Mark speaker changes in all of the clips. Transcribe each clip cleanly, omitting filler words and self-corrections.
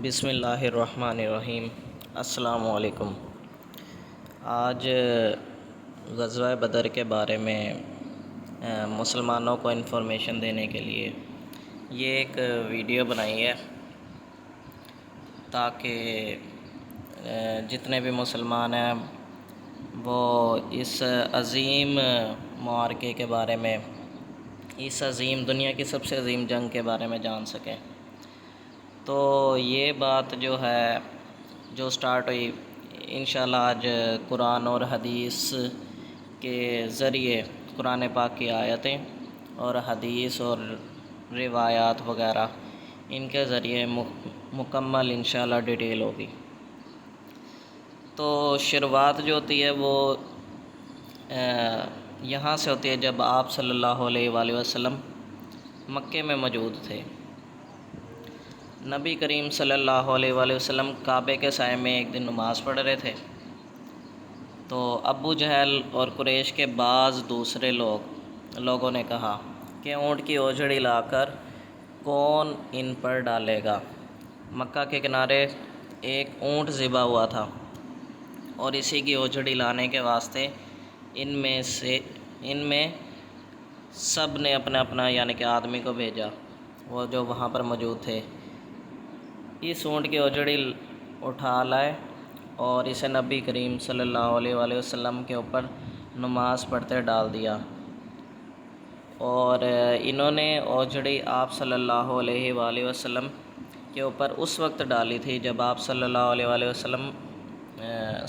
Speaker 1: بسم اللہ الرحمن الرحیم۔ السلام علیکم۔ آج غزوہ بدر کے بارے میں مسلمانوں کو انفارمیشن دینے کے لیے یہ ایک ویڈیو بنائی ہے تاکہ جتنے بھی مسلمان ہیں وہ اس عظیم معرکے کے بارے میں، اس عظیم دنیا کی سب سے عظیم جنگ کے بارے میں جان سکیں۔ تو یہ بات جو ہے جو سٹارٹ ہوئی انشاءاللہ آج قرآن اور حدیث کے ذریعے، قرآن پاک کی آیتیں اور حدیث اور روایات وغیرہ ان کے ذریعے مکمل انشاءاللہ ڈیٹیل ہوگی۔ تو شروعات جو ہوتی ہے وہ یہاں سے ہوتی ہے جب آپ صلی اللہ علیہ وآلہ وسلم مکے میں موجود تھے۔ نبی کریم صلی اللہ علیہ وآلہ وسلم کعبے کے سائے میں ایک دن نماز پڑھ رہے تھے، تو ابو جہل اور قریش کے بعض دوسرے لوگوں نے کہا کہ اونٹ کی اوجھڑی لا کر کون ان پر ڈالے گا۔ مکہ کے کنارے ایک اونٹ ذبح ہوا تھا اور اسی کی اوجھڑی لانے کے واسطے ان میں سب نے اپنا یعنی کہ آدمی کو بھیجا، وہ جو وہاں پر موجود تھے۔ اس اونٹ کی اوجھڑی اٹھا لائے اور اسے نبی کریم صلی اللہ علیہ وآلہ وسلم کے اوپر نماز پڑھتے ڈال دیا، اور انہوں نے اوجھڑی آپ صلی اللہ علیہ وآلہ وسلم کے اوپر اس وقت ڈالی تھی جب آپ صلی اللہ علیہ وآلہ وسلم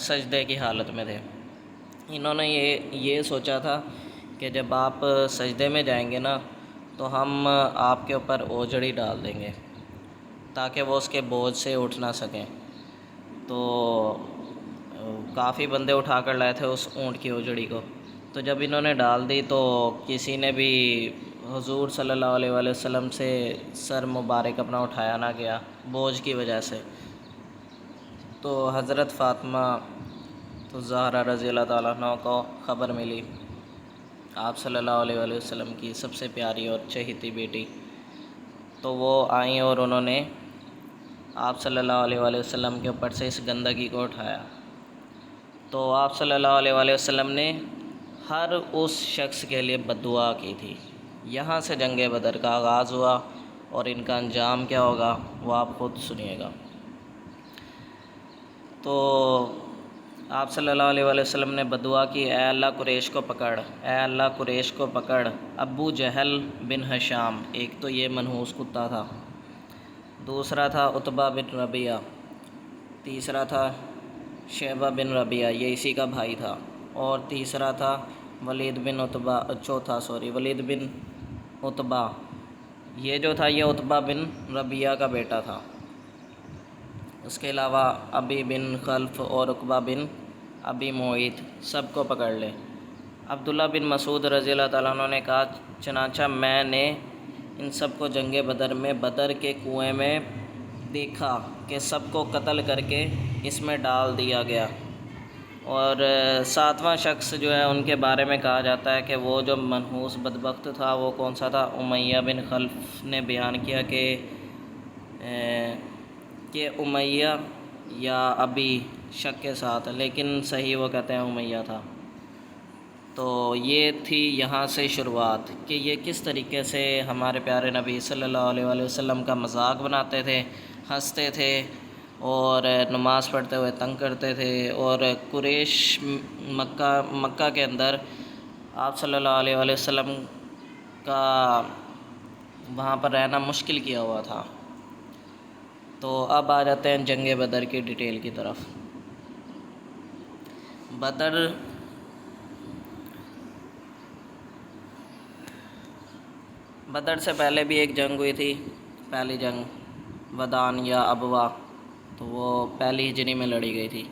Speaker 1: سجدے کی حالت میں تھے۔ انہوں نے یہ سوچا تھا کہ جب آپ سجدے میں جائیں گے نا تو ہم آپ کے اوپر اوجھڑی ڈال دیں گے تاکہ وہ اس کے بوجھ سے اٹھ نہ سکیں۔ تو کافی بندے اٹھا کر لائے تھے اس اونٹ کی اوجھڑی کو، تو جب انہوں نے ڈال دی تو کسی نے بھی حضور صلی اللہ علیہ وآلہ وسلم سے سر مبارک اپنا اٹھایا نہ گیا بوجھ کی وجہ سے۔ تو حضرت فاطمہ الزہرا رضی اللہ تعالیٰ عنہ کو خبر ملی، آپ صلی اللہ علیہ وآلہ وسلم کی سب سے پیاری اور چہیتی بیٹی، تو وہ آئیں اور انہوں نے آپ صلی اللہ علیہ وآلہ وسلم کے اوپر سے اس گندگی کو اٹھایا۔ تو آپ صلی اللہ علیہ وآلہ وسلم نے ہر اس شخص کے لیے بد دعا کی تھی۔ یہاں سے جنگ بدر کا آغاز ہوا اور ان کا انجام کیا ہوگا وہ آپ خود سنیے گا۔ تو آپ صلی اللہ علیہ وآلہ وسلم نے بد دعا کی، اے اللہ قریش کو پکڑ، اے اللہ قریش کو پکڑ۔ ابو جہل بن ہشام، ایک تو یہ منحوس کتا تھا، دوسرا تھا عتبہ بن ربیعہ، تیسرا تھا شیبہ بن ربیعہ، یہ اسی کا بھائی تھا، اور تیسرا تھا ولید بن عتبہ، یہ جو تھا یہ عتبہ بن ربیعہ کا بیٹا تھا۔ اس کے علاوہ ابی بن خلف اور عقبہ بن ابی معیط، سب کو پکڑ لے۔ عبداللہ بن مسعود رضی اللہ تعالیٰ عنہ نے کہا چنانچہ میں نے ان سب کو جنگ بدر میں بدر کے کنویں میں دیکھا کہ سب کو قتل کر کے اس میں ڈال دیا گیا، اور ساتواں شخص جو ہے ان کے بارے میں کہا جاتا ہے کہ وہ جو منحوس بدبخت تھا وہ کون سا تھا؟ امیہ بن خلف نے بیان کیا کہ امیہ یا ابی شک کے ساتھ، لیکن صحیح وہ کہتے ہیں امیہ تھا۔ تو یہ تھی یہاں سے شروعات کہ یہ کس طریقے سے ہمارے پیارے نبی صلی اللہ علیہ وآلہ وسلم کا مذاق بناتے تھے، ہنستے تھے اور نماز پڑھتے ہوئے تنگ کرتے تھے، اور قریش مکہ کے اندر آپ صلی اللہ علیہ وآلہ وسلم کا وہاں پر رہنا مشکل کیا ہوا تھا۔ تو اب آ جاتے ہیں جنگ بدر کی ڈیٹیل کی طرف۔ بدر سے پہلے بھی ایک جنگ ہوئی تھی، پہلی جنگ ودان یا ابوا، تو وہ پہلی ہجری میں لڑی گئی تھی۔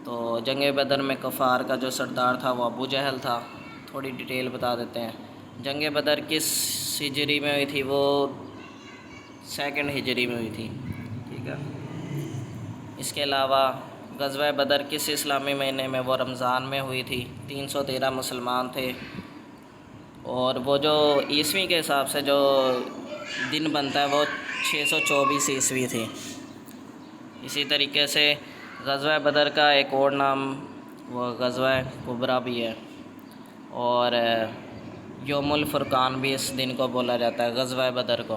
Speaker 1: تو جنگ بدر میں کفار کا جو سردار تھا وہ ابو جہل تھا۔ تھوڑی ڈیٹیل بتا دیتے ہیں۔ جنگ بدر کس ہجری میں ہوئی تھی؟ وہ 2 ہجری میں ہوئی تھی، ٹھیک ہے۔ اس کے علاوہ غزوہ بدر کس اسلامی مہینے میں؟ وہ رمضان میں ہوئی تھی۔ 313 مسلمان تھے، اور وہ جو عیسوی کے حساب سے جو دن بنتا ہے وہ 624 عیسوی تھی۔ اسی طریقے سے غزوہ بدر کا ایک اور نام وہ غزوہ کبریٰ بھی ہے، اور یوم الفرقان بھی اس دن کو بولا جاتا ہے، غزوہ بدر کو۔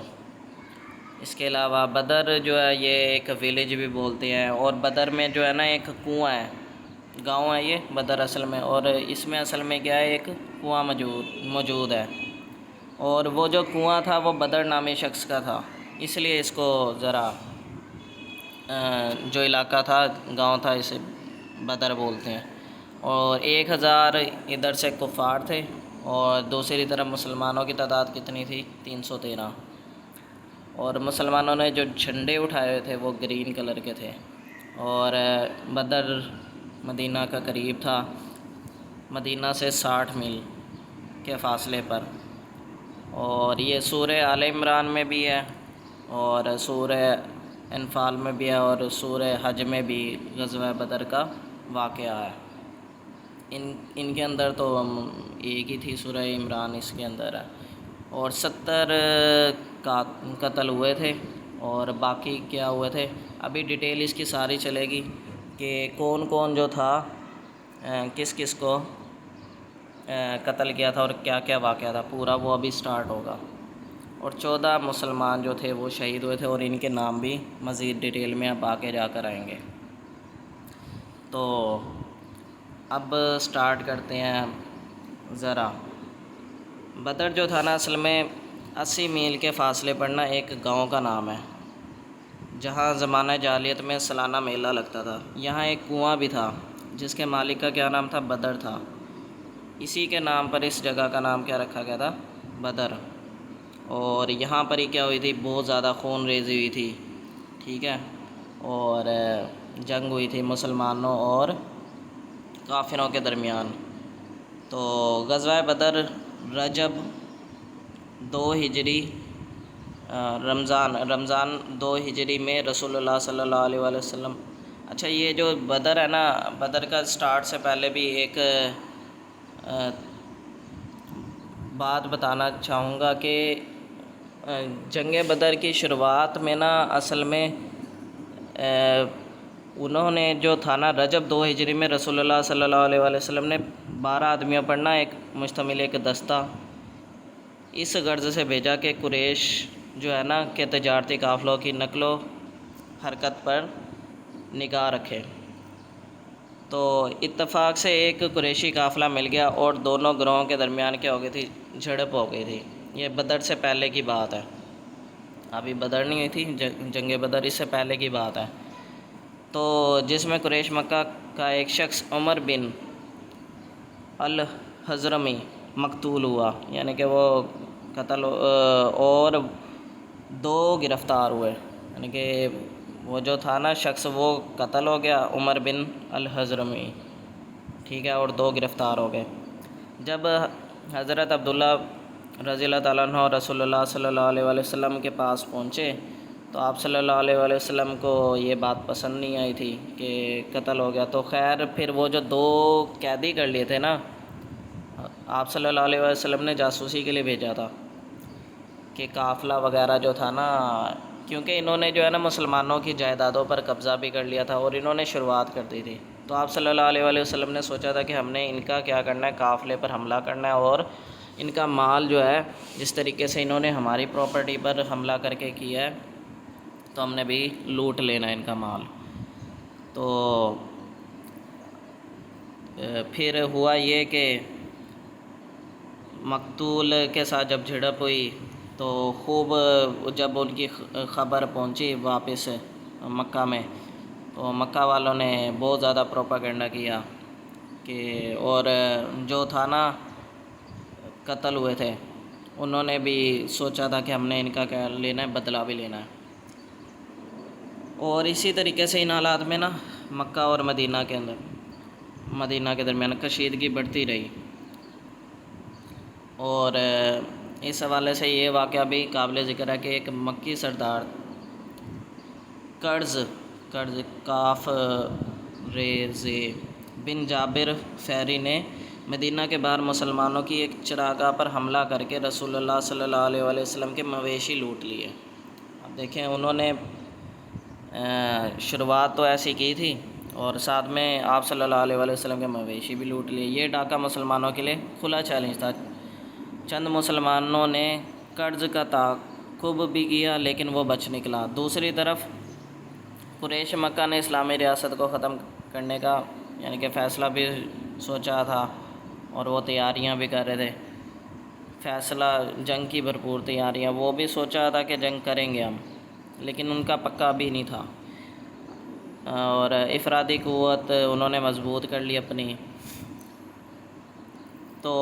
Speaker 1: اس کے علاوہ بدر جو ہے یہ ایک ویلیج بھی بولتے ہیں، اور بدر میں جو ہے نا ایک کنواں ہے، گاؤں ہے یہ بدر اصل میں، اور اس میں اصل میں کیا ہے، ایک کنواں موجود ہے، اور وہ جو کنواں تھا وہ بدر نامی شخص کا تھا، اس لیے اس کو ذرا جو علاقہ تھا، گاؤں تھا، اسے بدر بولتے ہیں۔ اور 1000 ادھر سے کفار تھے، اور دوسری طرف مسلمانوں کی تعداد کتنی تھی؟ 313۔ اور مسلمانوں نے جو جھنڈے اٹھائے ہوئے تھے وہ گرین کلر کے تھے، اور بدر مدینہ کا قریب تھا، مدینہ سے 60 میل کے فاصلے پر، اور یہ سورہ آل عمران میں بھی ہے، اور سورہ انفال میں بھی ہے، اور سورہ حج میں بھی غزوہ بدر کا واقعہ ہے۔ ان کے اندر تو ایک ہی تھی سورہ عمران، اس کے اندر ہے، اور 70 قتل ہوئے تھے، اور باقی کیا ہوئے تھے ابھی ڈیٹیل اس کی ساری چلے گی کہ کون کون جو تھا، کس کس کو قتل کیا تھا اور کیا کیا واقعہ تھا، پورا وہ ابھی سٹارٹ ہوگا۔ اور 14 مسلمان جو تھے وہ شہید ہوئے تھے، اور ان کے نام بھی مزید ڈیٹیل میں اب آگے جا کر آئیں گے۔ تو اب سٹارٹ کرتے ہیں ذرا۔ بدر جو تھا نا اصل میں 80 میل کے فاصلے پر نا ایک گاؤں کا نام ہے، جہاں زمانہ جاہلیت میں سالانہ میلہ لگتا تھا۔ یہاں ایک کنواں بھی تھا جس کے مالک کا کیا نام تھا؟ بدر تھا۔ اسی کے نام پر اس جگہ کا نام کیا رکھا گیا تھا؟ بدر۔ اور یہاں پر ہی کیا ہوئی تھی؟ بہت زیادہ خون ریزی ہوئی تھی، ٹھیک ہے، اور جنگ ہوئی تھی مسلمانوں اور کافروں کے درمیان۔ تو غزوہ بدر رجب 2 ہجری رمضان 2 ہجری میں رسول اللہ صلی اللہ علیہ وآلہ وسلم۔ اچھا، یہ جو بدر ہے نا، بدر کا سٹارٹ سے پہلے بھی ایک بات بتانا چاہوں گا کہ جنگ بدر کی شروعات میں نا اصل میں انہوں نے جو تھا نا رجب 2 ہجری میں رسول اللہ صلی اللہ علیہ وآلہ وسلم نے 12 آدمیوں پر نا ایک مشتمل ایک دستہ اس غرض سے بھیجا کہ قریش جو ہے نا کہ تجارتی قافلوں کی نقل و حرکت پر نگاہ رکھے۔ تو اتفاق سے ایک قریشی قافلہ مل گیا، اور دونوں گروہوں کے درمیان کیا ہو گئی تھی؟ جھڑپ ہو گئی تھی۔ یہ بدر سے پہلے کی بات ہے، ابھی بدر نہیں ہوئی تھی، جنگ بدر اس سے پہلے کی بات ہے۔ تو جس میں قریش مکہ کا ایک شخص عمر بن الحضرمی مقتول ہوا، یعنی کہ وہ قتل، اور 2 گرفتار ہوئے، یعنی کہ وہ جو تھا نا شخص وہ قتل ہو گیا، عمر بن الحضرمی، ٹھیک ہے، اور 2 گرفتار ہو گئے۔ جب حضرت عبداللہ رضی اللہ تعالیٰ عنہ رسول اللہ صلی اللہ علیہ وآلہ وسلم کے پاس پہنچے تو آپ صلی اللہ علیہ وآلہ وسلم کو یہ بات پسند نہیں آئی تھی کہ قتل ہو گیا۔ تو خیر پھر وہ جو 2 قیدی کر لیے تھے نا، آپ صلی اللہ علیہ وآلہ وسلم نے جاسوسی کے لیے بھیجا تھا کہ قافلہ وغیرہ جو تھا نا، کیونکہ انہوں نے جو ہے نا مسلمانوں کی جائیدادوں پر قبضہ بھی کر لیا تھا، اور انہوں نے شروعات کر دی تھی۔ تو آپ صلی اللہ علیہ وآلہ وسلم نے سوچا تھا کہ ہم نے ان کا کیا کرنا ہے؟ قافلے پر حملہ کرنا ہے، اور ان کا مال جو ہے جس طریقے سے انہوں نے ہماری پراپرٹی پر حملہ کر کے کیا ہے تو ہم نے بھی لوٹ لینا ہے ان کا مال۔ تو پھر ہوا یہ کہ مقتول کے ساتھ جب جھڑپ ہوئی تو خوب جب ان کی خبر پہنچی واپس مکہ میں، تو مکہ والوں نے بہت زیادہ پروپیگنڈا کیا کہ، اور جو تھا نا قتل ہوئے تھے انہوں نے بھی سوچا تھا کہ ہم نے ان کا کیا لینا ہے؟ بدلہ بھی لینا ہے۔ اور اسی طریقے سے ان حالات میں نا مکہ اور مدینہ کے درمیان کشیدگی بڑھتی رہی، اور اس حوالے سے یہ واقعہ بھی قابل ذکر ہے کہ ایک مکی سردار قرض کاف ریز بن جابر فہری نے مدینہ کے باہر مسلمانوں کی ایک چراگاہ پر حملہ کر کے رسول اللہ صلی اللہ علیہ وآلہ وسلم کے مویشی لوٹ لیے۔ اب دیکھیں انہوں نے شروعات تو ایسی کی تھی اور ساتھ میں آپ صلی اللہ علیہ وسلم کے مویشی بھی لوٹ لیے۔ یہ ڈاکہ مسلمانوں کے لیے کھلا چیلنج تھا۔ چند مسلمانوں نے قرض کا تعاقب بھی کیا لیکن وہ بچ نکلا۔ دوسری طرف قریش مکہ نے اسلامی ریاست کو ختم کرنے کا یعنی کہ فیصلہ بھی سوچا تھا اور وہ تیاریاں بھی کر رہے تھے، فیصلہ جنگ کی بھرپور تیاریاں، وہ بھی سوچا تھا کہ جنگ کریں گے ہم، لیکن ان کا پکا بھی نہیں تھا، اور افرادی قوت انہوں نے مضبوط کر لی اپنی۔ تو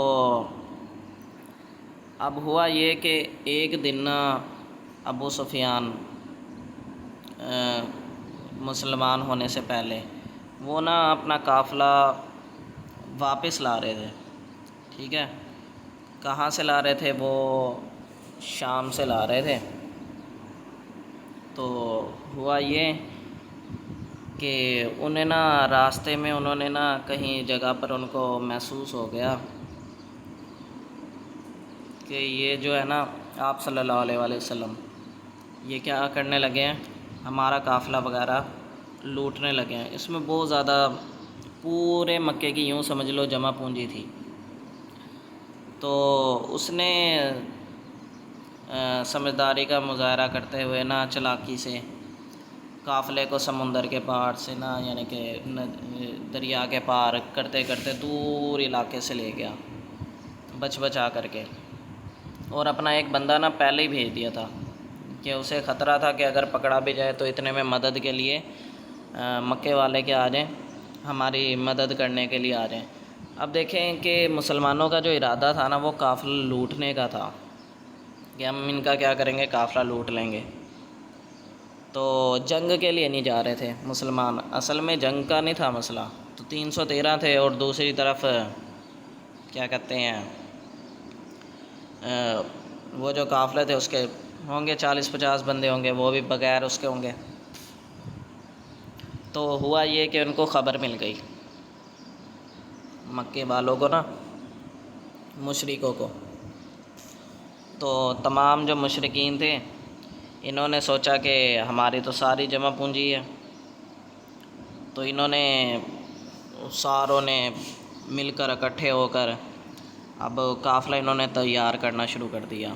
Speaker 1: اب ہوا یہ کہ ایک دن ابو سفیان مسلمان ہونے سے پہلے وہ اپنا قافلہ واپس لا رہے تھے، ٹھیک ہے، کہاں سے لا رہے تھے؟ وہ شام سے لا رہے تھے۔ تو ہوا یہ کہ انہیں راستے میں انہوں نے کہیں جگہ پر ان کو محسوس ہو گیا کہ یہ جو ہے آپ صلی اللہ علیہ وسلم یہ کیا کرنے لگے ہیں، ہمارا قافلہ وغیرہ لوٹنے لگے ہیں۔ اس میں بہت زیادہ پورے مکے کی یوں سمجھ لو جمع پونجی تھی۔ تو اس نے سمجھداری کا مظاہرہ کرتے ہوئے چالاکی سے قافلے کو سمندر کے پار سے یعنی کہ دریا کے پار کرتے کرتے دور علاقے سے لے گیا بچا کر کے، اور اپنا ایک بندہ پہلے ہی بھیج دیا تھا کہ اسے خطرہ تھا کہ اگر پکڑا بھی جائے تو اتنے میں مدد کے لیے مکے والے کے آ جائیں، ہماری مدد کرنے کے لیے آ جائیں۔ اب دیکھیں کہ مسلمانوں کا جو ارادہ تھا وہ قافلہ لوٹنے کا تھا کہ ہم ان کا کیا کریں گے، قافلہ لوٹ لیں گے۔ تو جنگ کے لیے نہیں جا رہے تھے مسلمان، اصل میں جنگ کا نہیں تھا مسئلہ۔ تو 313 تھے اور دوسری طرف کیا کہتے ہیں وہ جو قافلے تھے اس کے ہوں گے 40-50 بندے ہوں گے، وہ بھی بغیر اس کے ہوں گے۔ تو ہوا یہ کہ ان کو خبر مل گئی، مکے والوں کو مشرکوں کو۔ تو تمام جو مشرکین تھے انہوں نے سوچا کہ ہماری تو ساری جمع پونجی ہے، تو انہوں نے ساروں نے مل کر اکٹھے ہو کر اب قافلہ انہوں نے تیار کرنا شروع کر دیا۔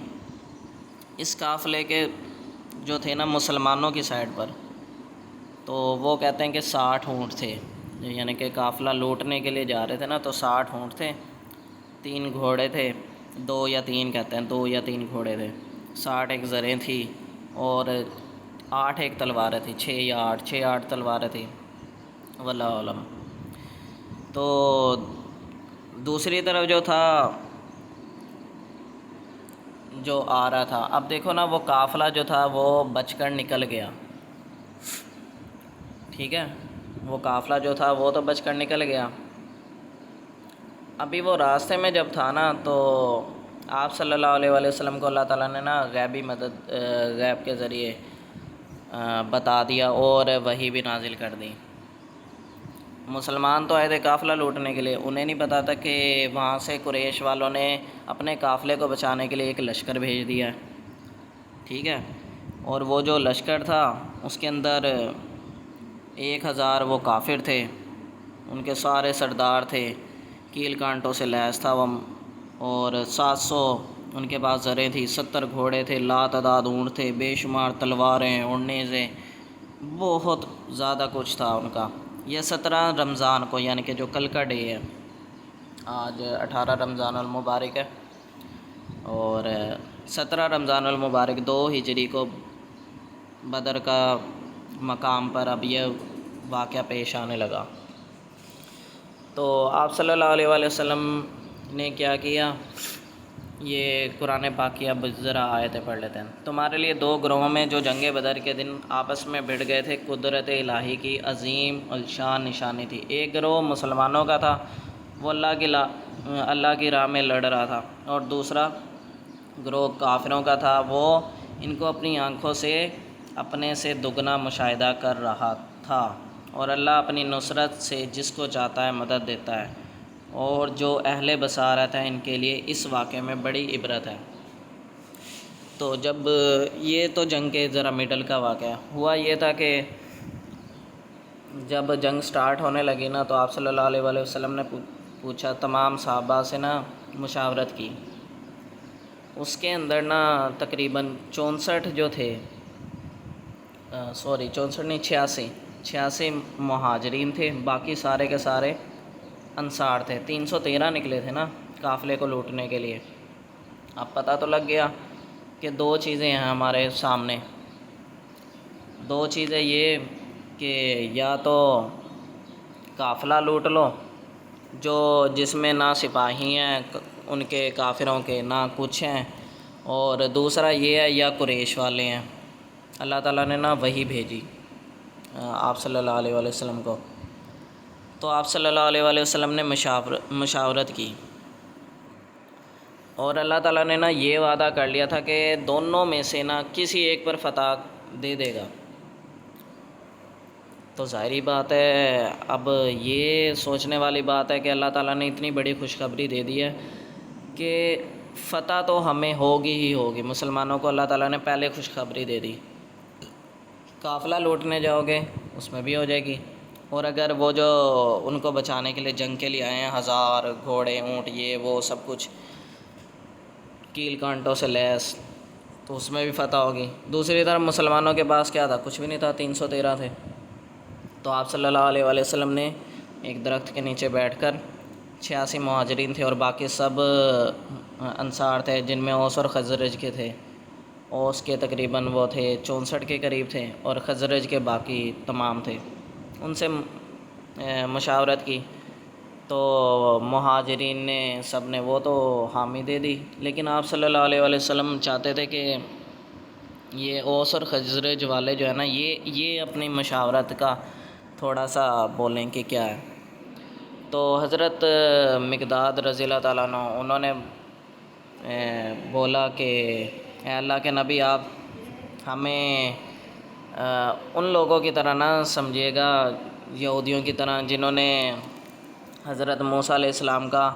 Speaker 1: اس قافلے کے جو تھے مسلمانوں کی سائڈ پر، تو وہ کہتے ہیں کہ 60 اونٹ تھے، یعنی کہ قافلہ لوٹنے کے لیے جا رہے تھے تو 60 اونٹ تھے، 3 گھوڑے تھے، 2 یا 3 کہتے ہیں، 2 یا 3 گھوڑے تھے، 60 ایک زریں تھی اور 8 ایک تلواریں تھیں، 6 8 تلواریں تھیں، واللہ علم۔ تو دوسری طرف جو تھا جو آ رہا تھا، اب دیکھو وہ قافلہ جو تھا وہ بچ کر نکل گیا، ٹھیک ہے، وہ قافلہ جو تھا وہ تو بچ کر نکل گیا۔ ابھی وہ راستے میں جب تھا تو آپ صلی اللہ علیہ وسلم کو اللہ تعالیٰ نے غیبی مدد غیب کے ذریعے بتا دیا اور وحی بھی نازل کر دی۔ مسلمان تو آئے تھے قافلہ لوٹنے کے لیے، انہیں نہیں پتا تھا کہ وہاں سے قریش والوں نے اپنے قافلے کو بچانے کے لیے ایک لشکر بھیج دیا ہے، ٹھیک ہے، اور وہ جو لشکر تھا اس کے اندر 1000 وہ کافر تھے، ان کے سارے سردار تھے، کیل کانٹوں سے لیس تھا وہ، اور 700 ان کے پاس زریں تھی، 70 گھوڑے تھے، لاتعداد اونٹ تھے، بے شمار تلواریں اور نیزیں، بہت زیادہ کچھ تھا ان کا۔ یہ 17 رمضان کو یعنی کہ جو کل کا ڈے ہے، آج 18 رمضان المبارک ہے، اور 17 رمضان المبارک 2 ہجری کو بدر کا مقام پر اب یہ واقعہ پیش آنے لگا۔ تو آپ صلی اللہ علیہ وسلم نے کیا کیا، یہ قرآن پاک کی اب ذرا آیتیں پڑھ لیتے ہیں۔ تمہارے لیے 2 گروہوں میں جو جنگ بدر کے دن آپس میں بھڑ گئے تھے قدرت الہی کی عظیم الشان نشانی تھی۔ ایک گروہ مسلمانوں کا تھا، وہ اللہ کی راہ میں لڑ رہا تھا، اور دوسرا گروہ کافروں کا تھا، وہ ان کو اپنی آنکھوں سے اپنے سے دگنا مشاہدہ کر رہا تھا، اور اللہ اپنی نصرت سے جس کو چاہتا ہے مدد دیتا ہے، اور جو اہل بصارت ہیں ان کے لیے اس واقعے میں بڑی عبرت ہے۔ تو جب یہ تو جنگ کے ذرا مڈل کا واقعہ ہوا، یہ تھا کہ جب جنگ سٹارٹ ہونے لگی نا، تو آپ صلی اللہ علیہ وآلہ وسلم نے پوچھا، تمام صحابہ سے نا مشاورت کی. اس کے اندر نا تقریباً 64 جو تھے، 64 نہیں 86 مہاجرین تھے، باقی سارے کے سارے انصار تھے. 313 نکلے تھے نا قافلے کو لوٹنے کے لیے. اب پتہ تو لگ گیا کہ دو چیزیں ہیں ہمارے سامنے. دو چیزیں یہ کہ یا تو قافلہ لوٹ لو جس میں نہ سپاہی ہیں ان کے کافروں کے، نہ کچھ ہیں، اور دوسرا یہ ہے یا قریش والے ہیں. اللہ تعالیٰ نے نا وحی بھیجی آپ صلی اللہ علیہ وآلہ وسلم کو. تو آپ صلی اللہ علیہ وآلہ وسلم نے مشاورت کی، اور اللہ تعالیٰ نے نا یہ وعدہ کر لیا تھا کہ دونوں میں سے نا کسی ایک پر فتح دے دے گا. تو ظاہری بات ہے، اب یہ سوچنے والی بات ہے کہ اللہ تعالیٰ نے اتنی بڑی خوشخبری دے دی ہے کہ فتح تو ہمیں ہوگی ہی ہوگی. مسلمانوں کو اللہ تعالیٰ نے پہلے خوشخبری دے دی. قافلہ لوٹنے جاؤ گے اس میں بھی ہو جائے گی، اور اگر وہ جو ان کو بچانے کے لیے جنگ کے لیے آئے ہیں 1000 گھوڑے اونٹ یہ وہ سب کچھ کیل کانٹوں سے لیس، تو اس میں بھی فتح ہوگی. دوسری طرف مسلمانوں کے پاس کیا تھا؟ کچھ بھی نہیں تھا، 313 تھے. تو آپ صلی اللہ علیہ وآلہ وسلم نے ایک درخت کے نیچے بیٹھ کر 86 مہاجرین تھے اور باقی سب انصار تھے، جن میں اوس اور خزرج کے تھے. اوس کے تقریباً وہ تھے 64 کے قریب تھے، اور خزرج کے باقی تمام تھے. ان سے مشاورت کی تو مہاجرین نے سب نے وہ تو حامی دے دی، لیکن آپ صلی اللہ علیہ وآلہ وسلم چاہتے تھے کہ یہ اوس اور خزرج والے جو ہے نا یہ اپنی مشاورت کا تھوڑا سا بولیں کہ کیا ہے. تو حضرت مقداد رضی اللہ تعالیٰ عنہ انہوں نے بولا کہ اے اللہ کے نبی، آپ ہمیں ان لوگوں کی طرح نہ سمجھیے گا، یہودیوں کی طرح جنہوں نے حضرت موسیٰ علیہ السلام کا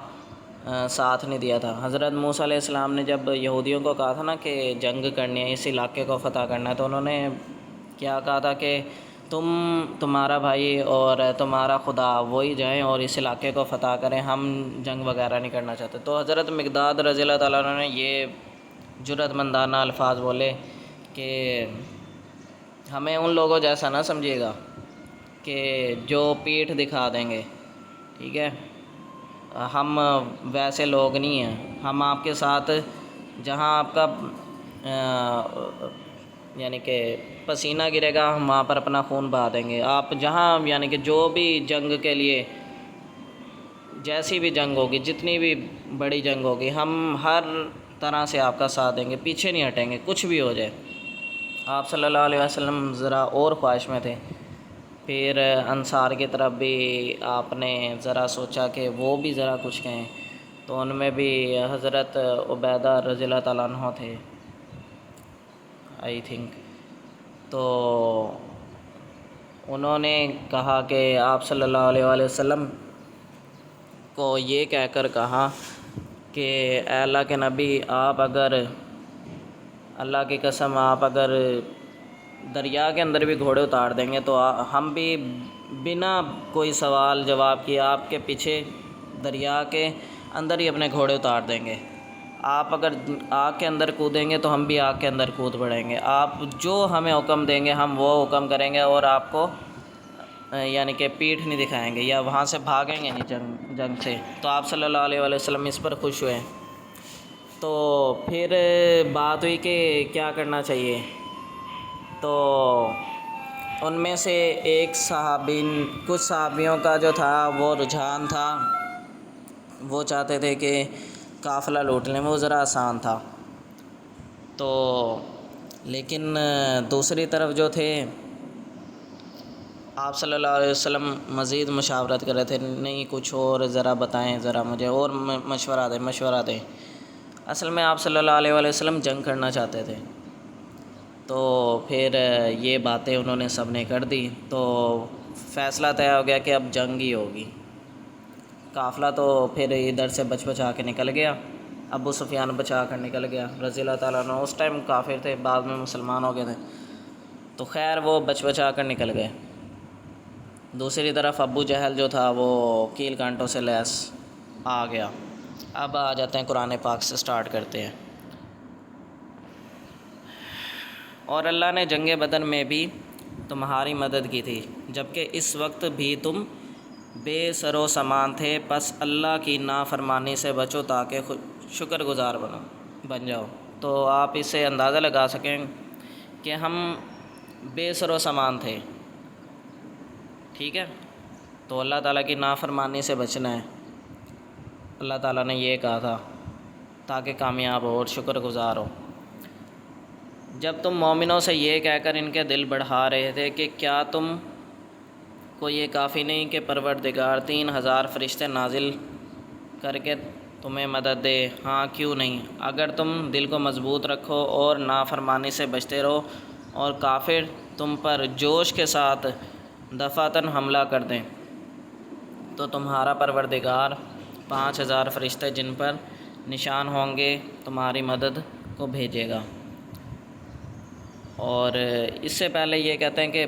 Speaker 1: ساتھ نہیں دیا تھا. حضرت موسیٰ علیہ السلام نے جب یہودیوں کو کہا تھا نا کہ جنگ کرنی ہے، اس علاقے کو فتح کرنا ہے، تو انہوں نے کیا کہا تھا کہ تمہارا بھائی اور تمہارا خدا وہی جائیں اور اس علاقے کو فتح کریں، ہم جنگ وغیرہ نہیں کرنا چاہتے. تو حضرت مقداد رضی اللہ تعالیٰ عنہ نے یہ جرأت مندانہ الفاظ بولے کہ ہمیں ان لوگوں جیسا نہ سمجھیے گا کہ جو پیٹھ دکھا دیں گے، ٹھیک ہے؟ ہم ویسے لوگ نہیں ہیں. ہم آپ کے ساتھ جہاں آپ کا یعنی کہ پسینہ گرے گا، ہم وہاں پر اپنا خون بہا دیں گے. آپ جہاں یعنی کہ جو بھی جنگ کے لیے جیسی بھی جنگ ہوگی، جتنی بھی بڑی جنگ ہوگی، ہم ہر طرح سے آپ کا ساتھ دیں گے، پیچھے نہیں ہٹیں گے کچھ بھی ہو جائے. آپ صلی اللہ علیہ وسلم ذرا اور خواہش میں تھے. پھر انصار کی طرف بھی آپ نے ذرا سوچا کہ وہ بھی ذرا کچھ کہیں، تو ان میں بھی حضرت عبیدہ رضی اللہ تعالیٰ عنہ تھے آئی تھنک. تو انہوں نے کہا کہ آپ صلی اللہ علیہ وآلہ وسلم کو یہ کہہ کر کہا کہ اے اللہ کے نبی، آپ اگر اللہ کی قسم آپ اگر دریا کے اندر بھی گھوڑے اتار دیں گے تو ہم بھی بنا کوئی سوال جواب کیے آپ کے پیچھے دریا کے اندر ہی اپنے گھوڑے اتار دیں گے. آپ اگر آگ کے اندر کودیں گے تو ہم بھی آگ کے اندر کود پڑیں گے. آپ جو ہمیں حکم دیں گے ہم وہ حکم کریں گے، اور آپ کو یعنی کہ پیٹھ نہیں دکھائیں گے یا وہاں سے بھاگیں گے نہیں جنگ سے. تو آپ صلی اللہ علیہ وآلہ وسلم اس پر خوش ہوئے. تو پھر بات ہوئی کہ کیا کرنا چاہیے. تو ان میں سے ایک کچھ صحابیوں کا جو تھا وہ رجحان تھا، وہ چاہتے تھے کہ قافلہ لوٹ لیں، وہ ذرا آسان تھا. تو لیکن دوسری طرف جو تھے آپ صلی اللہ علیہ وسلم مزید مشاورت کر رہے تھے، نہیں کچھ اور ذرا بتائیں، ذرا مجھے اور مشورہ دیں. اصل میں آپ صلی اللہ علیہ وآلہ وسلم جنگ کرنا چاہتے تھے. تو پھر یہ باتیں انہوں نے سب نے کر دی، تو فیصلہ طے ہو گیا کہ اب جنگ ہی ہوگی. قافلہ تو پھر ادھر سے بچا کے نکل گیا ابو سفیان بچا کر نکل گیا رضی اللہ تعالیٰ عنہ، اس ٹائم کافر تھے، بعد میں مسلمان ہو گئے تھے، تو خیر وہ بچا کر نکل گئے۔ دوسری طرف ابو جہل جو تھا وہ کیل کانٹوں سے لیس آ گیا۔ اب آ جاتے ہیں قرآن پاک سے سٹارٹ کرتے ہیں۔ اور اللہ نے جنگ بدر میں بھی تمہاری مدد کی تھی، جبکہ اس وقت بھی تم بے سر و سامان تھے، پس اللہ کی نافرمانی سے بچو تاکہ شکر گزار بن جاؤ۔ تو آپ اس سے اندازہ لگا سکیں کہ ہم بے سر و سامان تھے، ٹھیک ہے، تو اللہ تعالیٰ کی نافرمانی سے بچنا ہے، اللہ تعالیٰ نے یہ کہا تھا تاکہ کامیاب ہو اور شکر گزار ہو۔ جب تم مومنوں سے یہ کہہ کر ان کے دل بڑھا رہے تھے کہ کیا تم کو یہ کافی نہیں کہ پروردگار 3000 فرشتے نازل کر کے تمہیں مدد دے؟ ہاں کیوں نہیں، اگر تم دل کو مضبوط رکھو اور نافرمانی سے بچتے رہو، اور کافر تم پر جوش کے ساتھ دفعتاً حملہ کر دیں تو تمہارا پروردگار 5000 فرشتے جن پر نشان ہوں گے تمہاری مدد کو بھیجے گا۔ اور اس سے پہلے یہ کہتے ہیں کہ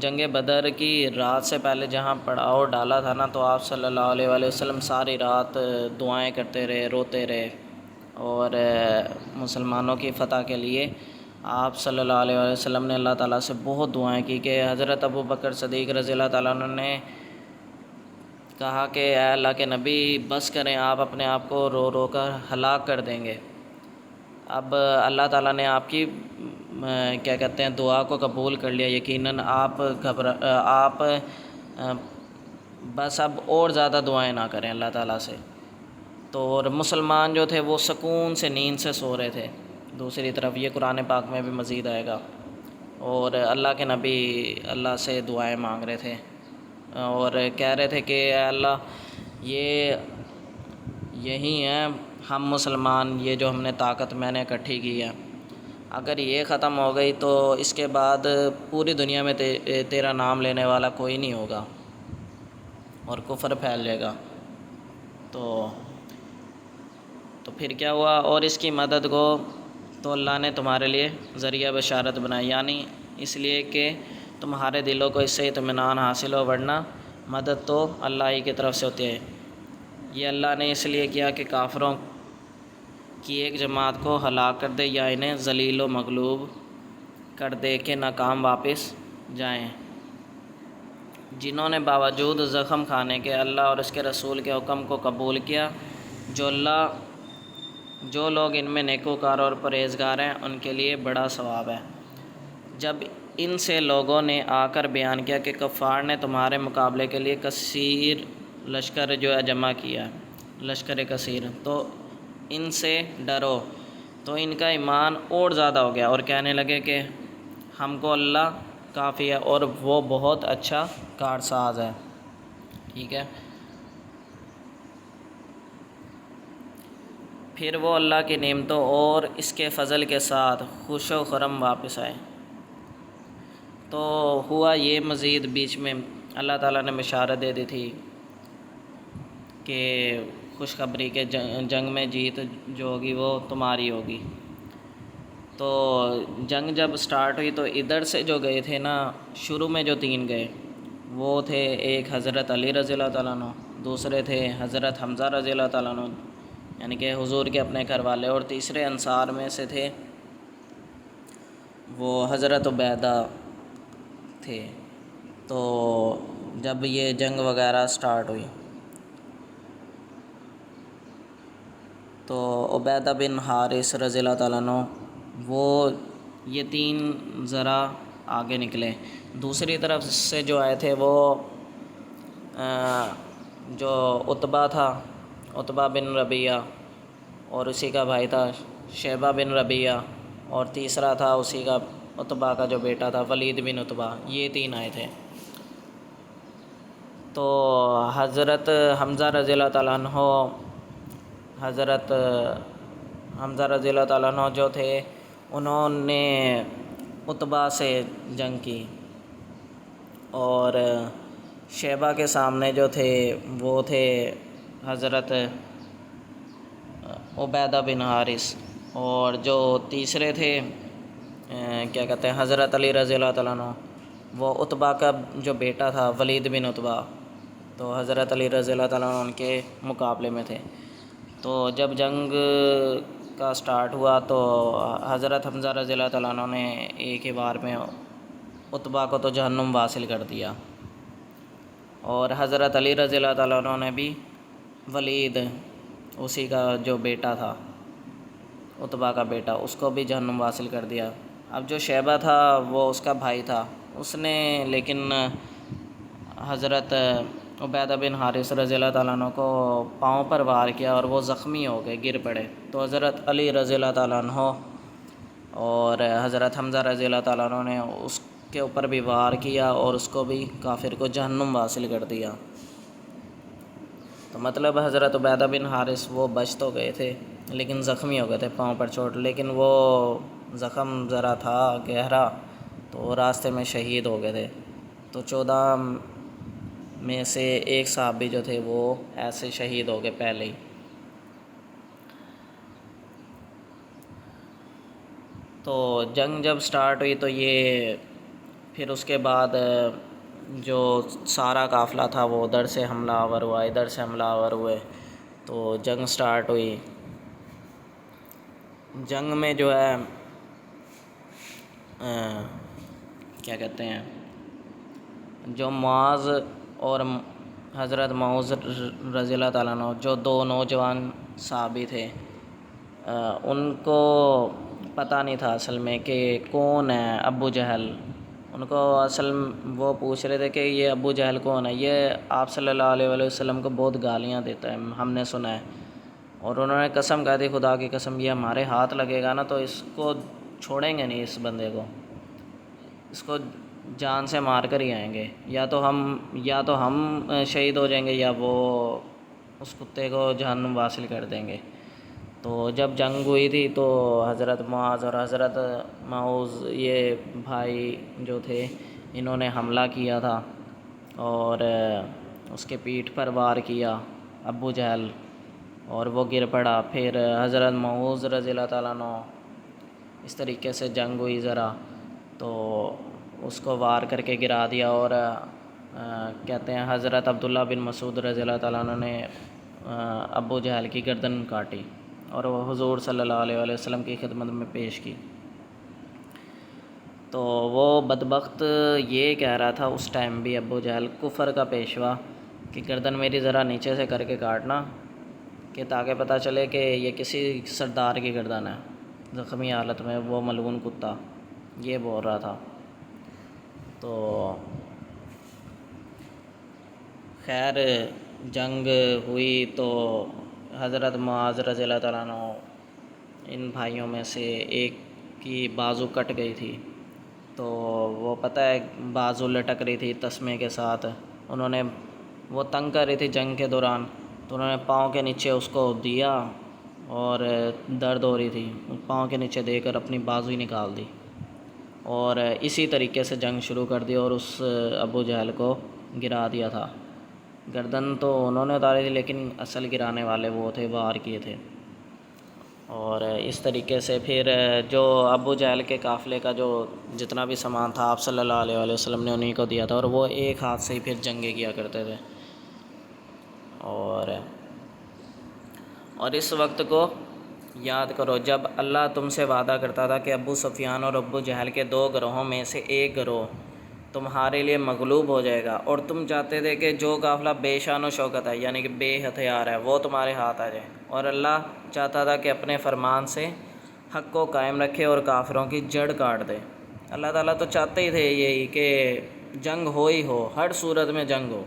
Speaker 1: جنگ بدر کی رات سے پہلے جہاں پڑاؤ ڈالا تھا نا، تو آپ صلی اللہ علیہ وآلہ وسلم ساری رات دعائیں کرتے رہے، روتے رہے، اور مسلمانوں کی فتح کے لیے آپ صلی اللہ علیہ وآلہ وسلم نے اللہ تعالیٰ سے بہت دعائیں کی کہ حضرت ابو بکر صدیق رضی اللہ تعالیٰ عنہ نے کہا کہ اے اللہ کے نبی بس کریں، آپ اپنے آپ کو رو رو کر ہلاک کر دیں گے۔ اب اللہ تعالیٰ نے آپ کی کیا کہتے ہیں دعا کو قبول کر لیا، یقیناً آپ بس اب اور زیادہ دعائیں نہ کریں اللہ تعالیٰ سے۔ تو اور مسلمان جو تھے وہ سکون سے نیند سے سو رہے تھے۔ دوسری طرف یہ قرآن پاک میں بھی مزید آئے گا، اور اللہ کے نبی اللہ سے دعائیں مانگ رہے تھے اور کہہ رہے تھے کہ اے اللہ یہی ہیں ہم مسلمان، یہ جو ہم نے طاقت میں نے اکٹھی کی ہے، اگر یہ ختم ہو گئی تو اس کے بعد پوری دنیا میں تیرا نام لینے والا کوئی نہیں ہوگا اور کفر پھیل جائے گا۔ تو پھر کیا ہوا، اور اس کی مدد کو تو اللہ نے تمہارے لیے ذریعہ بشارت بنائی، یعنی اس لیے کہ تمہارے دلوں کو اس سے اطمینان حاصل ہو، ورنہ مدد تو اللہ ہی کی طرف سے ہوتی ہے۔ یہ اللہ نے اس لیے کیا کہ کافروں کی ایک جماعت کو ہلاک کر دے یا انہیں ذلیل و مغلوب کر دے کہ ناکام واپس جائیں۔ جنہوں نے باوجود زخم کھانے کے اللہ اور اس کے رسول کے حکم کو قبول کیا، جو لوگ ان میں نیکوکار اور پرہیزگار ہیں ان کے لیے بڑا ثواب ہے۔ جب ان سے لوگوں نے آ کر بیان کیا کہ کفار نے تمہارے مقابلے کے لیے کثیر لشکر جو ہے جمع کیا، لشکر کثیر، تو ان سے ڈرو، تو ان کا ایمان اور زیادہ ہو گیا اور کہنے لگے کہ ہم کو اللہ کافی ہے اور وہ بہت اچھا کارساز ہے، ٹھیک ہے۔ پھر وہ اللہ کی نعمتوں اور اس کے فضل کے ساتھ خوش و خرم واپس آئے۔ تو ہوا یہ مزید بیچ میں اللہ تعالیٰ نے بشارت دے دی تھی کہ خوشخبری کے جنگ میں جیت جو ہوگی وہ تمہاری ہوگی۔ تو جنگ جب سٹارٹ ہوئی تو ادھر سے جو گئے تھے نا، شروع میں جو 3 گئے وہ تھے، ایک حضرت علی رضی اللہ تعالیٰ عنہ، دوسرے تھے حضرت حمزہ رضی اللہ تعالیٰ عنہ یعنی کہ حضور کے اپنے گھر والے، اور تیسرے انصار میں سے تھے وہ حضرت عبیدہ تھے۔ تو جب یہ جنگ وغیرہ سٹارٹ ہوئی تو عبیدہ بن حارث رضی اللہ تعالیٰ عنہ وہ یہ 3 ذرا آگے نکلے۔ دوسری طرف سے جو آئے تھے وہ جو عتبہ تھا، عتبہ بن ربیعہ، اور اسی کا بھائی تھا شیبہ بن ربیعہ، اور تیسرا تھا اسی کا عتبہ کا جو بیٹا تھا ولید بن عتبہ، یہ 3 آئے تھے۔ تو حضرت حمزہ رضی اللہ تعالیٰ عنہ جو تھے انہوں نے عتبہ سے جنگ کی، اور شیبہ کے سامنے جو تھے وہ تھے حضرت عبیدہ بن حارث، اور جو تیسرے تھے کیا کہتے ہیں حضرت علی رضی اللہ تعالیٰ عنہ، وہ عتبہ کا جو بیٹا تھا ولید بن عتبہ، تو حضرت علی رضی اللہ تعالیٰ عنہ ان کے مقابلے میں تھے۔ تو جب جنگ کا سٹارٹ ہوا تو حضرت حمزہ رضی اللہ تعالیٰ عنہ نے ایک ہی بار میں عتبہ کو تو جہنم واصل کر دیا، اور حضرت علی رضی اللہ تعالیٰ عنہ نے بھی ولید، اسی کا جو بیٹا تھا عتبہ کا بیٹا، اس کو بھی جہنم واصل کر دیا۔ اب جو شیبہ تھا وہ اس کا بھائی تھا، اس نے لیکن حضرت عبیدہ بن حارث رضی اللہ تعالیٰ عنہ کو پاؤں پر وار کیا اور وہ زخمی ہو گئے، گر پڑے۔ تو حضرت علی رضی اللہ تعالیٰ عنہ اور حضرت حمزہ رضی اللہ تعالیٰ عنہ نے اس کے اوپر بھی وار کیا اور اس کو بھی کافر کو جہنم واصل کر دیا۔ تو مطلب حضرت عبیدہ بن حارث وہ بچ تو گئے تھے لیکن زخمی ہو گئے تھے، پاؤں پر چوٹ، لیکن وہ زخم ذرا تھا گہرا تو راستے میں شہید ہو گئے تھے۔ تو 14 میں سے ایک صحابی جو تھے وہ ایسے شہید ہو گئے پہلے ہی۔ تو جنگ جب سٹارٹ ہوئی تو یہ پھر اس کے بعد جو سارا قافلہ تھا وہ ادھر سے حملہ آور ہوا، ادھر سے حملہ آور ہوئے، تو جنگ سٹارٹ ہوئی۔ جنگ میں جو ہے کیا کہتے ہیں، جو معاذ اور حضرت معاذ رضی اللہ تعالیٰ عنہ، جو دو نوجوان صحابی تھے، ان کو پتہ نہیں تھا اصل میں کہ کون ہے ابو جہل۔ ان کو اصل وہ پوچھ رہے تھے کہ یہ ابو جہل کون ہے، یہ آپ صلی اللہ علیہ وآلہ وسلم کو بہت گالیاں دیتا ہے، ہم نے سنا ہے، اور انہوں نے قسم کہا تھی خدا کی قسم یہ ہمارے ہاتھ لگے گا نا تو اس کو چھوڑیں گے نہیں، اس بندے کو، اس کو جان سے مار کر ہی آئیں گے، یا تو ہم شہید ہو جائیں گے یا وہ اس کتے کو جہنم واصل کر دیں گے۔ تو جب جنگ ہوئی تھی تو حضرت معاذ اور حضرت معاذ یہ بھائی جو تھے انہوں نے حملہ کیا تھا اور اس کے پیٹھ پر وار کیا ابو جہل، اور وہ گر پڑا۔ پھر حضرت معاذ رضی اللہ تعالیٰ عنہ اس طریقے سے جنگ ہوئی ذرا تو اس کو وار کر کے گرا دیا، اور کہتے ہیں حضرت عبداللہ بن مسعود رضی اللہ تعالیٰ عنہ نے ابو جہل کی گردن کاٹی اور وہ حضور صلی اللہ علیہ وآلہ وسلم کی خدمت میں پیش کی۔ تو وہ بدبخت یہ کہہ رہا تھا اس ٹائم بھی، ابو جہل کفر کا پیشوا، کہ گردن میری ذرا نیچے سے کر کے کاٹنا کہ تاکہ پتہ چلے کہ یہ کسی سردار کی گردن ہے، زخمی حالت میں وہ ملعون کتا یہ بول رہا تھا۔ تو خیر جنگ ہوئی تو حضرت معاذ رضی اللہ تعالیٰ عنہ، ان بھائیوں میں سے ایک کی بازو کٹ گئی تھی، تو وہ پتہ ہے بازو لٹک رہی تھی تسمے کے ساتھ، انہوں نے وہ تنگ کر رہی تھی جنگ کے دوران، تو انہوں نے پاؤں کے نیچے اس کو دیا اور درد ہو رہی تھی، پاؤں کے نیچے دے کر اپنی بازو ہی نکال دی، اور اسی طریقے سے جنگ شروع کر دی اور اس ابو جہل کو گرا دیا تھا۔ گردن تو انہوں نے اتاری تھی لیکن اصل گرانے والے وہ تھے، وار کیے تھے۔ اور اس طریقے سے پھر جو ابو جہل کے قافلے کا جو جتنا بھی سامان تھا آپ صلی اللہ علیہ وآلہ وسلم نے انہیں کو دیا تھا، اور وہ ایک ہاتھ سے ہی پھر جنگیں کیا کرتے تھے۔ اور اس وقت کو یاد کرو جب اللہ تم سے وعدہ کرتا تھا کہ ابو سفیان اور ابو جہل کے 2 گروہوں میں سے ایک گروہ تمہارے لیے مغلوب ہو جائے گا، اور تم چاہتے تھے کہ جو قافلہ بے شان و شوکت ہے یعنی کہ بے ہتھیار ہے وہ تمہارے ہاتھ آ جائے، اور اللہ چاہتا تھا کہ اپنے فرمان سے حق کو قائم رکھے اور کافروں کی جڑ کاٹ دے۔ اللہ تعالیٰ تو چاہتے ہی تھے یہی کہ جنگ ہو ہی ہو، ہر صورت میں جنگ ہو۔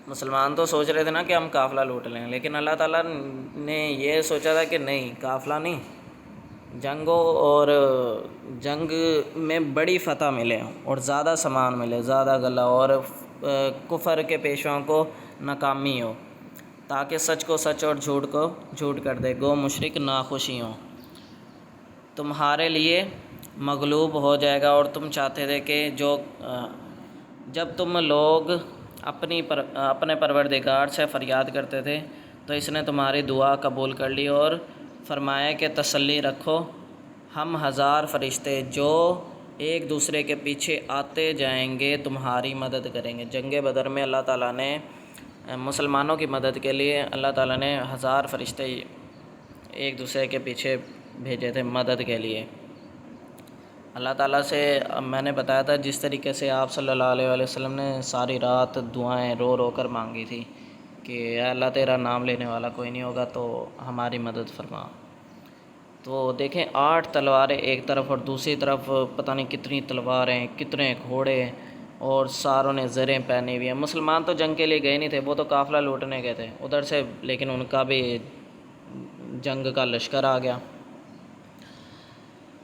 Speaker 1: مسلمان تو سوچ رہے تھے نا کہ ہم قافلہ لوٹ لیں، لیکن اللہ تعالیٰ نے یہ سوچا تھا کہ نہیں، قافلہ نہیں، جنگ ہو، اور جنگ میں بڑی فتح ملے اور زیادہ سامان ملے، زیادہ غلہ، اور کفر کے پیشواؤں کو ناکامی ہو، تاکہ سچ کو سچ اور جھوٹ کو جھوٹ کر دے، گو مشرک ناخوشی ہوں۔ تمہارے لیے مغلوب ہو جائے گا، اور تم چاہتے تھے کہ جب تم لوگ اپنے پروردگار سے فریاد کرتے تھے تو تو اس نے تمہاری دعا قبول کر لی اور فرمایا کہ تسلی رکھو، ہم 1000 فرشتے جو ایک دوسرے کے پیچھے آتے جائیں گے تمہاری مدد کریں گے۔ جنگ بدر میں اللہ تعالیٰ نے مسلمانوں کی مدد کے لیے اللہ تعالیٰ نے 1000 فرشتے ایک دوسرے کے پیچھے بھیجے تھے مدد کے لیے۔ اللہ تعالیٰ سے میں نے بتایا تھا جس طریقے سے آپ صلی اللہ علیہ وآلہ وسلم نے ساری رات دعائیں رو رو کر مانگی تھی کہ اے اللہ تیرا نام لینے والا کوئی نہیں ہوگا تو ہماری مدد فرما۔ تو دیکھیں 8 تلواریں ایک طرف اور دوسری طرف پتہ نہیں کتنی تلواریں، کتنے گھوڑے، اور ساروں نے زریں پہنی ہوئی ہیں۔ مسلمان تو جنگ کے لیے گئے نہیں تھے، وہ تو قافلہ لوٹنے گئے تھے ادھر سے، لیکن ان کا بھی جنگ کا لشکر آ گیا۔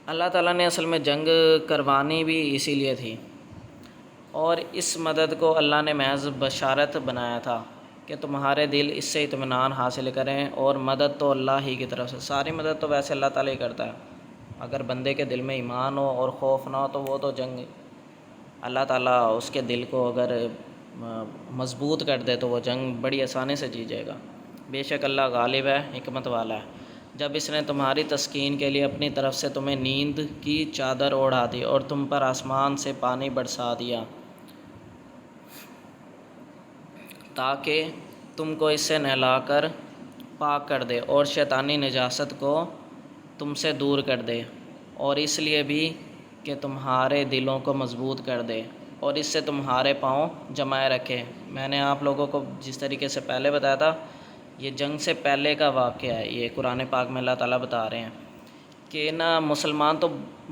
Speaker 1: اللہ تعالیٰ نے اصل میں جنگ کروانی بھی اسی لیے تھی، اور اس مدد کو اللہ نے محض بشارت بنایا تھا کہ تمہارے دل اس سے اطمینان حاصل کریں، اور مدد تو اللہ ہی کی طرف سے، ساری مدد تو ویسے اللہ تعالیٰ ہی کرتا ہے۔ اگر بندے کے دل میں ایمان ہو اور خوف نہ ہو تو وہ تو جنگ اللہ تعالیٰ اس کے دل کو اگر مضبوط کر دے تو وہ جنگ بڑی آسانی سے جیت جائے گا۔ بے شک اللہ غالب ہے، حکمت والا ہے۔ جب اس نے تمہاری تسکین کے لیے اپنی طرف سے تمہیں نیند کی چادر اوڑھا دی اور تم پر آسمان سے پانی برسا دیا تاکہ تم کو اس سے نہلا کر پاک کر دے اور شیطانی نجاست کو تم سے دور کر دے، اور اس لیے بھی کہ تمہارے دلوں کو مضبوط کر دے اور اس سے تمہارے پاؤں جمائے رکھے۔ میں نے آپ لوگوں کو جس طریقے سے پہلے بتایا تھا، یہ جنگ سے پہلے کا واقعہ ہے، یہ قرآن پاک میں اللہ تعالیٰ بتا رہے ہیں کہ نا مسلمان تو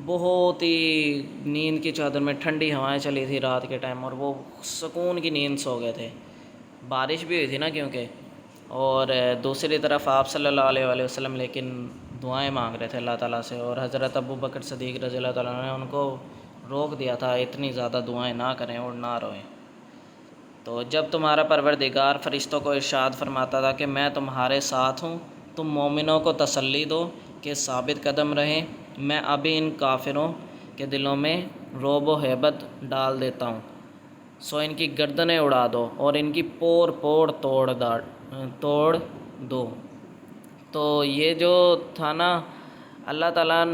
Speaker 1: بہت ہی نیند کی چادر میں، ٹھنڈی ہوائیں چلی تھی رات کے ٹائم اور وہ سکون کی نیند سو گئے تھے، بارش بھی ہوئی تھی نا کیونکہ، اور دوسری طرف آپ صلی اللہ علیہ وآلہ وسلم لیکن دعائیں مانگ رہے تھے اللہ تعالیٰ سے، اور حضرت ابو بکر صدیق رضی اللہ تعالیٰ نے ان کو روک دیا تھا اتنی زیادہ دعائیں نہ کریں اور نہ روئیں۔ تو جب تمہارا پروردگار فرشتوں کو ارشاد فرماتا تھا کہ میں تمہارے ساتھ ہوں، تم مومنوں کو تسلی دو کہ ثابت قدم رہیں، میں ابھی ان کافروں کے دلوں میں رعب و ہیبت ڈال دیتا ہوں، سو ان کی گردنیں اڑا دو اور ان کی پور پور توڑ دو۔ تو یہ جو تھا نا، اللہ تعالیٰ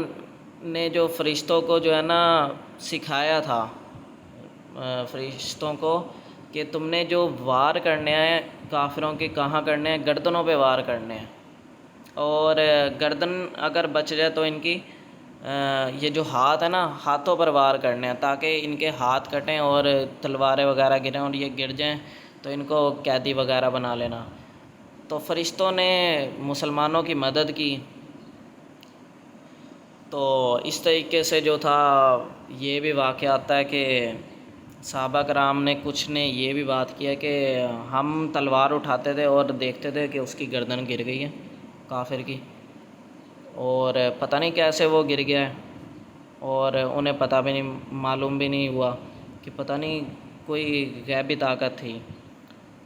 Speaker 1: نے جو فرشتوں کو جو ہے نا سکھایا تھا فرشتوں کو کہ تم نے جو وار کرنے ہیں کافروں کے کہاں کرنے ہیں، گردنوں پہ وار کرنے ہیں، اور گردن اگر بچ جائے تو ان کی یہ جو ہاتھ ہے نا، ہاتھوں پر وار کرنے ہیں تاکہ ان کے ہاتھ کٹیں اور تلواریں وغیرہ گریں اور یہ گر جائیں تو ان کو قیدی وغیرہ بنا لینا۔ تو فرشتوں نے مسلمانوں کی مدد کی۔ تو اس طریقے سے جو تھا یہ بھی واقعہ آتا ہے کہ صحابہ کرام نے کچھ نے یہ بھی بات کیا کہ ہم تلوار اٹھاتے تھے اور دیکھتے تھے کہ اس کی گردن گر گئی ہے کافر کی، اور پتہ نہیں کیسے وہ گر گیا ہے، اور انہیں پتہ بھی نہیں، معلوم بھی نہیں ہوا کہ پتہ نہیں کوئی غیبی طاقت تھی۔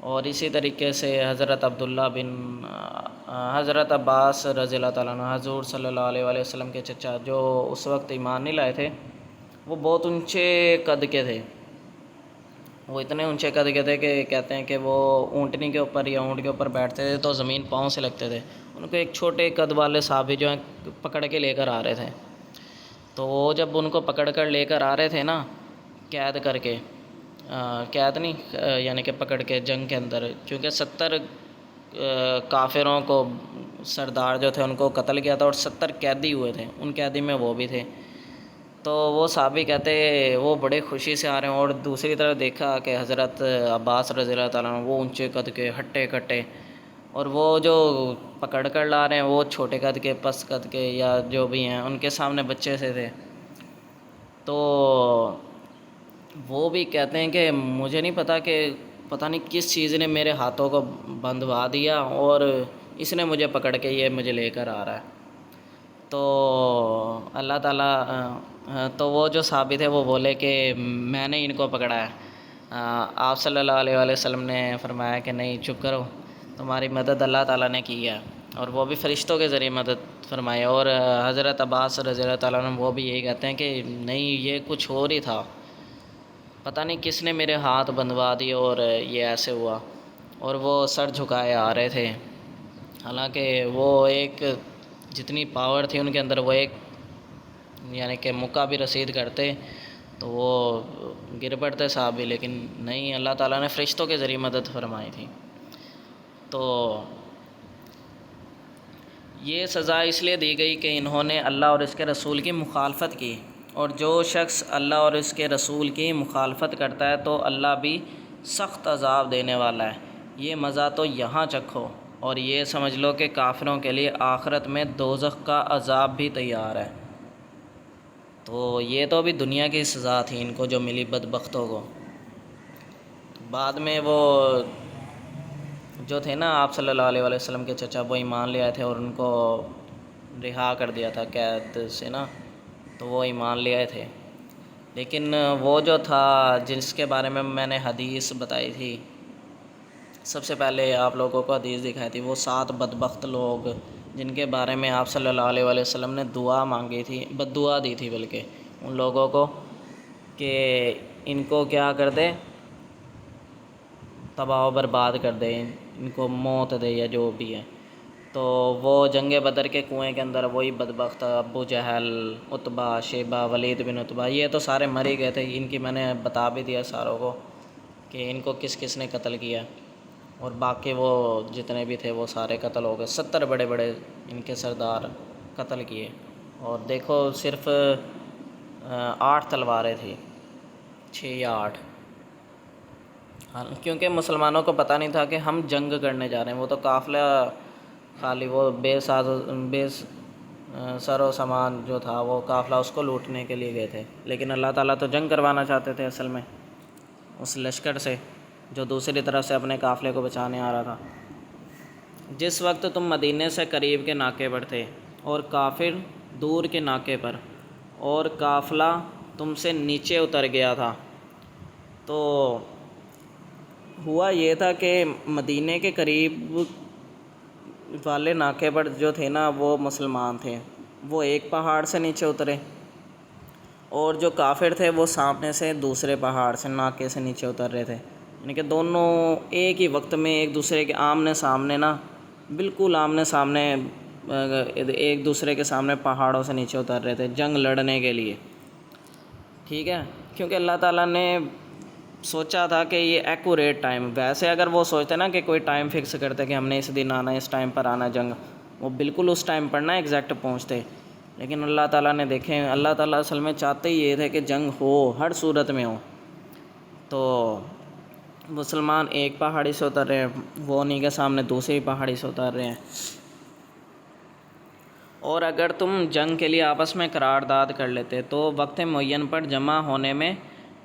Speaker 1: اور اسی طریقے سے حضرت عباس رضی اللہ تعالیٰ عنہ، حضور صلی اللہ علیہ وآلہ وسلم کے چچا، جو اس وقت ایمان نہیں لائے تھے، وہ بہت اونچے قد کے تھے، وہ اتنے اونچے قد کے تھے کہ کہتے ہیں کہ وہ اونٹنی کے اوپر یا اونٹ کے اوپر بیٹھتے تھے تو زمین پاؤں سے لگتے تھے، ان کو ایک چھوٹے قد والے صحابی جو ہیں پکڑ کے لے کر آ رہے تھے، تو وہ جب ان کو پکڑ کر لے کر آ رہے تھے نا، قید کر کے، قید نہیں یعنی کہ پکڑ کے جنگ کے اندر، چونکہ 70 کافروں کو سردار جو تھے ان کو قتل کیا تھا اور 70 قیدی ہوئے تھے، ان قیدی میں وہ بھی تھے، تو وہ صحابی کہتے وہ بڑے خوشی سے آ رہے ہیں، اور دوسری طرف دیکھا کہ حضرت عباس رضی اللہ تعالیٰ عنہ وہ اونچے قد کے ہٹے کٹے، اور وہ جو پکڑ کر لا رہے ہیں وہ چھوٹے قد کے، پس قد کے یا جو بھی ہیں، ان کے سامنے بچے سے تھے، تو وہ بھی کہتے ہیں کہ مجھے نہیں پتہ کہ پتہ نہیں کس چیز نے میرے ہاتھوں کو بندھوا دیا اور اس نے مجھے پکڑ کے یہ مجھے لے کر آ رہا ہے۔ تو اللہ تعالیٰ تو وہ جو صحابی تھے وہ بولے کہ میں نے ان کو پکڑا ہے۔ آپ صلی اللہ علیہ وآلہ وسلم نے فرمایا کہ نہیں، چپ کرو، تمہاری مدد اللہ تعالیٰ نے کی ہے، اور وہ بھی فرشتوں کے ذریعے مدد فرمائی۔ اور حضرت عباس رضی اللہ تعالیٰ عنہ وہ بھی یہی کہتے ہیں کہ نہیں، یہ کچھ اور ہی تھا، پتہ نہیں کس نے میرے ہاتھ بندھوا دیے اور یہ ایسے ہوا، اور وہ سر جھکائے آ رہے تھے۔ حالانکہ وہ ایک جتنی پاور تھی ان کے اندر، وہ ایک یعنی کہ مکہ بھی رسید کرتے تو وہ گر پڑتے صحابی، لیکن نہیں، اللہ تعالیٰ نے فرشتوں کے ذریعے مدد فرمائی تھی۔ تو یہ سزا اس لیے دی گئی کہ انہوں نے اللہ اور اس کے رسول کی مخالفت کی، اور جو شخص اللہ اور اس کے رسول کی مخالفت کرتا ہے تو اللہ بھی سخت عذاب دینے والا ہے۔ یہ مزہ تو یہاں چکھو، اور یہ سمجھ لو کہ کافروں کے لیے آخرت میں دوزخ کا عذاب بھی تیار ہے۔ تو یہ تو ابھی دنیا کی سزا تھی ان کو جو ملی بدبختوں کو۔ بعد میں وہ جو تھے نا آپ صلی اللہ علیہ وسلم کے چچا، وہ ایمان لے آئے تھے اور ان کو رہا کر دیا تھا قید سے نا، تو وہ ایمان لے آئے تھے۔ لیکن وہ جو تھا جس کے بارے میں نے حدیث بتائی تھی، سب سے پہلے آپ لوگوں کو حدیث دکھائی تھی، وہ 7 بدبخت لوگ جن کے بارے میں آپ صلی اللہ علیہ وسلم نے دعا مانگی تھی، بد دعا دی تھی بلکہ ان لوگوں کو کہ ان کو کیا کر دے، تباہ و برباد کر دے، ان کو موت دے یا جو بھی ہے۔ تو وہ جنگ بدر کے کنویں کے اندر وہی بدبخت ابو جہل، عتبہ، شیبہ، ولید بن عتبہ، یہ تو سارے مر ہی گئے تھے۔ ان کی میں نے بتا بھی دیا ساروں کو کہ ان کو کس کس نے قتل کیا، اور باقی وہ جتنے بھی تھے وہ سارے قتل ہو گئے۔ 70 بڑے بڑے ان کے سردار قتل کیے، اور دیکھو صرف 8 تلواریں تھیں، 6 یا 8، کیونکہ مسلمانوں کو پتہ نہیں تھا کہ ہم جنگ کرنے جا رہے ہیں۔ وہ تو قافلہ خالی وہ بے سر و سامان جو تھا وہ قافلہ اس کو لوٹنے کے لیے گئے تھے، لیکن اللہ تعالیٰ تو جنگ کروانا چاہتے تھے اصل میں اس لشکر سے جو دوسری طرف سے اپنے قافلے کو بچانے آ رہا تھا۔ جس وقت تم مدینے سے قریب کے ناکے پر تھے اور کافر دور کے ناکے پر، اور قافلہ تم سے نیچے اتر گیا تھا، تو ہوا یہ تھا کہ مدینے کے قریب والے ناکے پر جو تھے نا وہ مسلمان تھے، وہ ایک پہاڑ سے نیچے اترے، اور جو کافر تھے وہ سامنے سے دوسرے پہاڑ سے ناکے سے نیچے اتر رہے تھے، یعنی کہ دونوں ایک ہی وقت میں ایک دوسرے کے آمنے سامنے نا، بالکل آمنے سامنے ایک دوسرے کے سامنے پہاڑوں سے نیچے اتر رہے تھے جنگ لڑنے کے لیے، ٹھیک ہے، کیونکہ اللہ تعالیٰ نے سوچا تھا کہ یہ ایکوریٹ ٹائم، ویسے اگر وہ سوچتے نا کہ کوئی ٹائم فکس کرتے کہ ہم نے اس دن آنا، اس ٹائم پر آنا جنگ، وہ بالکل اس ٹائم پر نا ایگزیکٹ پہنچتے، لیکن اللہ تعالیٰ نے دیکھیں، اللہ تعالیٰ اصل میں چاہتے ہی یہ تھے کہ جنگ ہو، ہر صورت میں ہو۔ تو مسلمان ایک پہاڑی سے اتر رہے ہیں، وہ انہیں کے سامنے دوسری پہاڑی سے اتر رہے ہیں، اور اگر تم جنگ کے لیے آپس میں قرارداد کر لیتے تو وقت معین پر جمع ہونے میں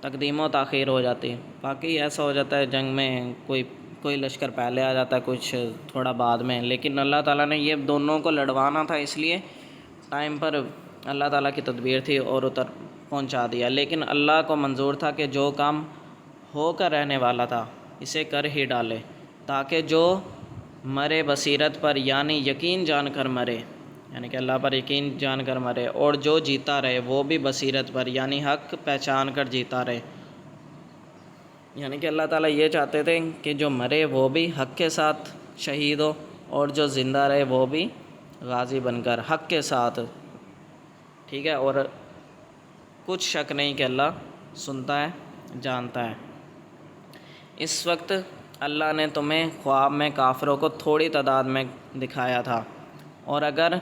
Speaker 1: تقدیم و تاخیر ہو جاتی۔ باقی ایسا ہو جاتا ہے جنگ میں کوئی لشکر پہلے آ جاتا ہے، کچھ تھوڑا بعد میں، لیکن اللہ تعالیٰ نے یہ دونوں کو لڑوانا تھا، اس لیے ٹائم پر اللہ تعالیٰ کی تدبیر تھی اور پہنچا دیا۔ لیکن اللہ کو منظور تھا کہ جو کام ہو کر رہنے والا تھا اسے کر ہی ڈالے، تاکہ جو مرے بصیرت پر یعنی یقین جان کر مرے، یعنی کہ اللہ پر یقین جان کر مرے، اور جو جیتا رہے وہ بھی بصیرت پر یعنی حق پہچان کر جیتا رہے، یعنی کہ اللہ تعالیٰ یہ چاہتے تھے کہ جو مرے وہ بھی حق کے ساتھ شہید ہو، اور جو زندہ رہے وہ بھی غازی بن کر حق کے ساتھ، ٹھیک ہے، اور کچھ شک نہیں کہ اللہ سنتا ہے، جانتا ہے۔ اس وقت اللہ نے تمہیں خواب میں کافروں کو تھوڑی تعداد میں دکھایا تھا، اور اگر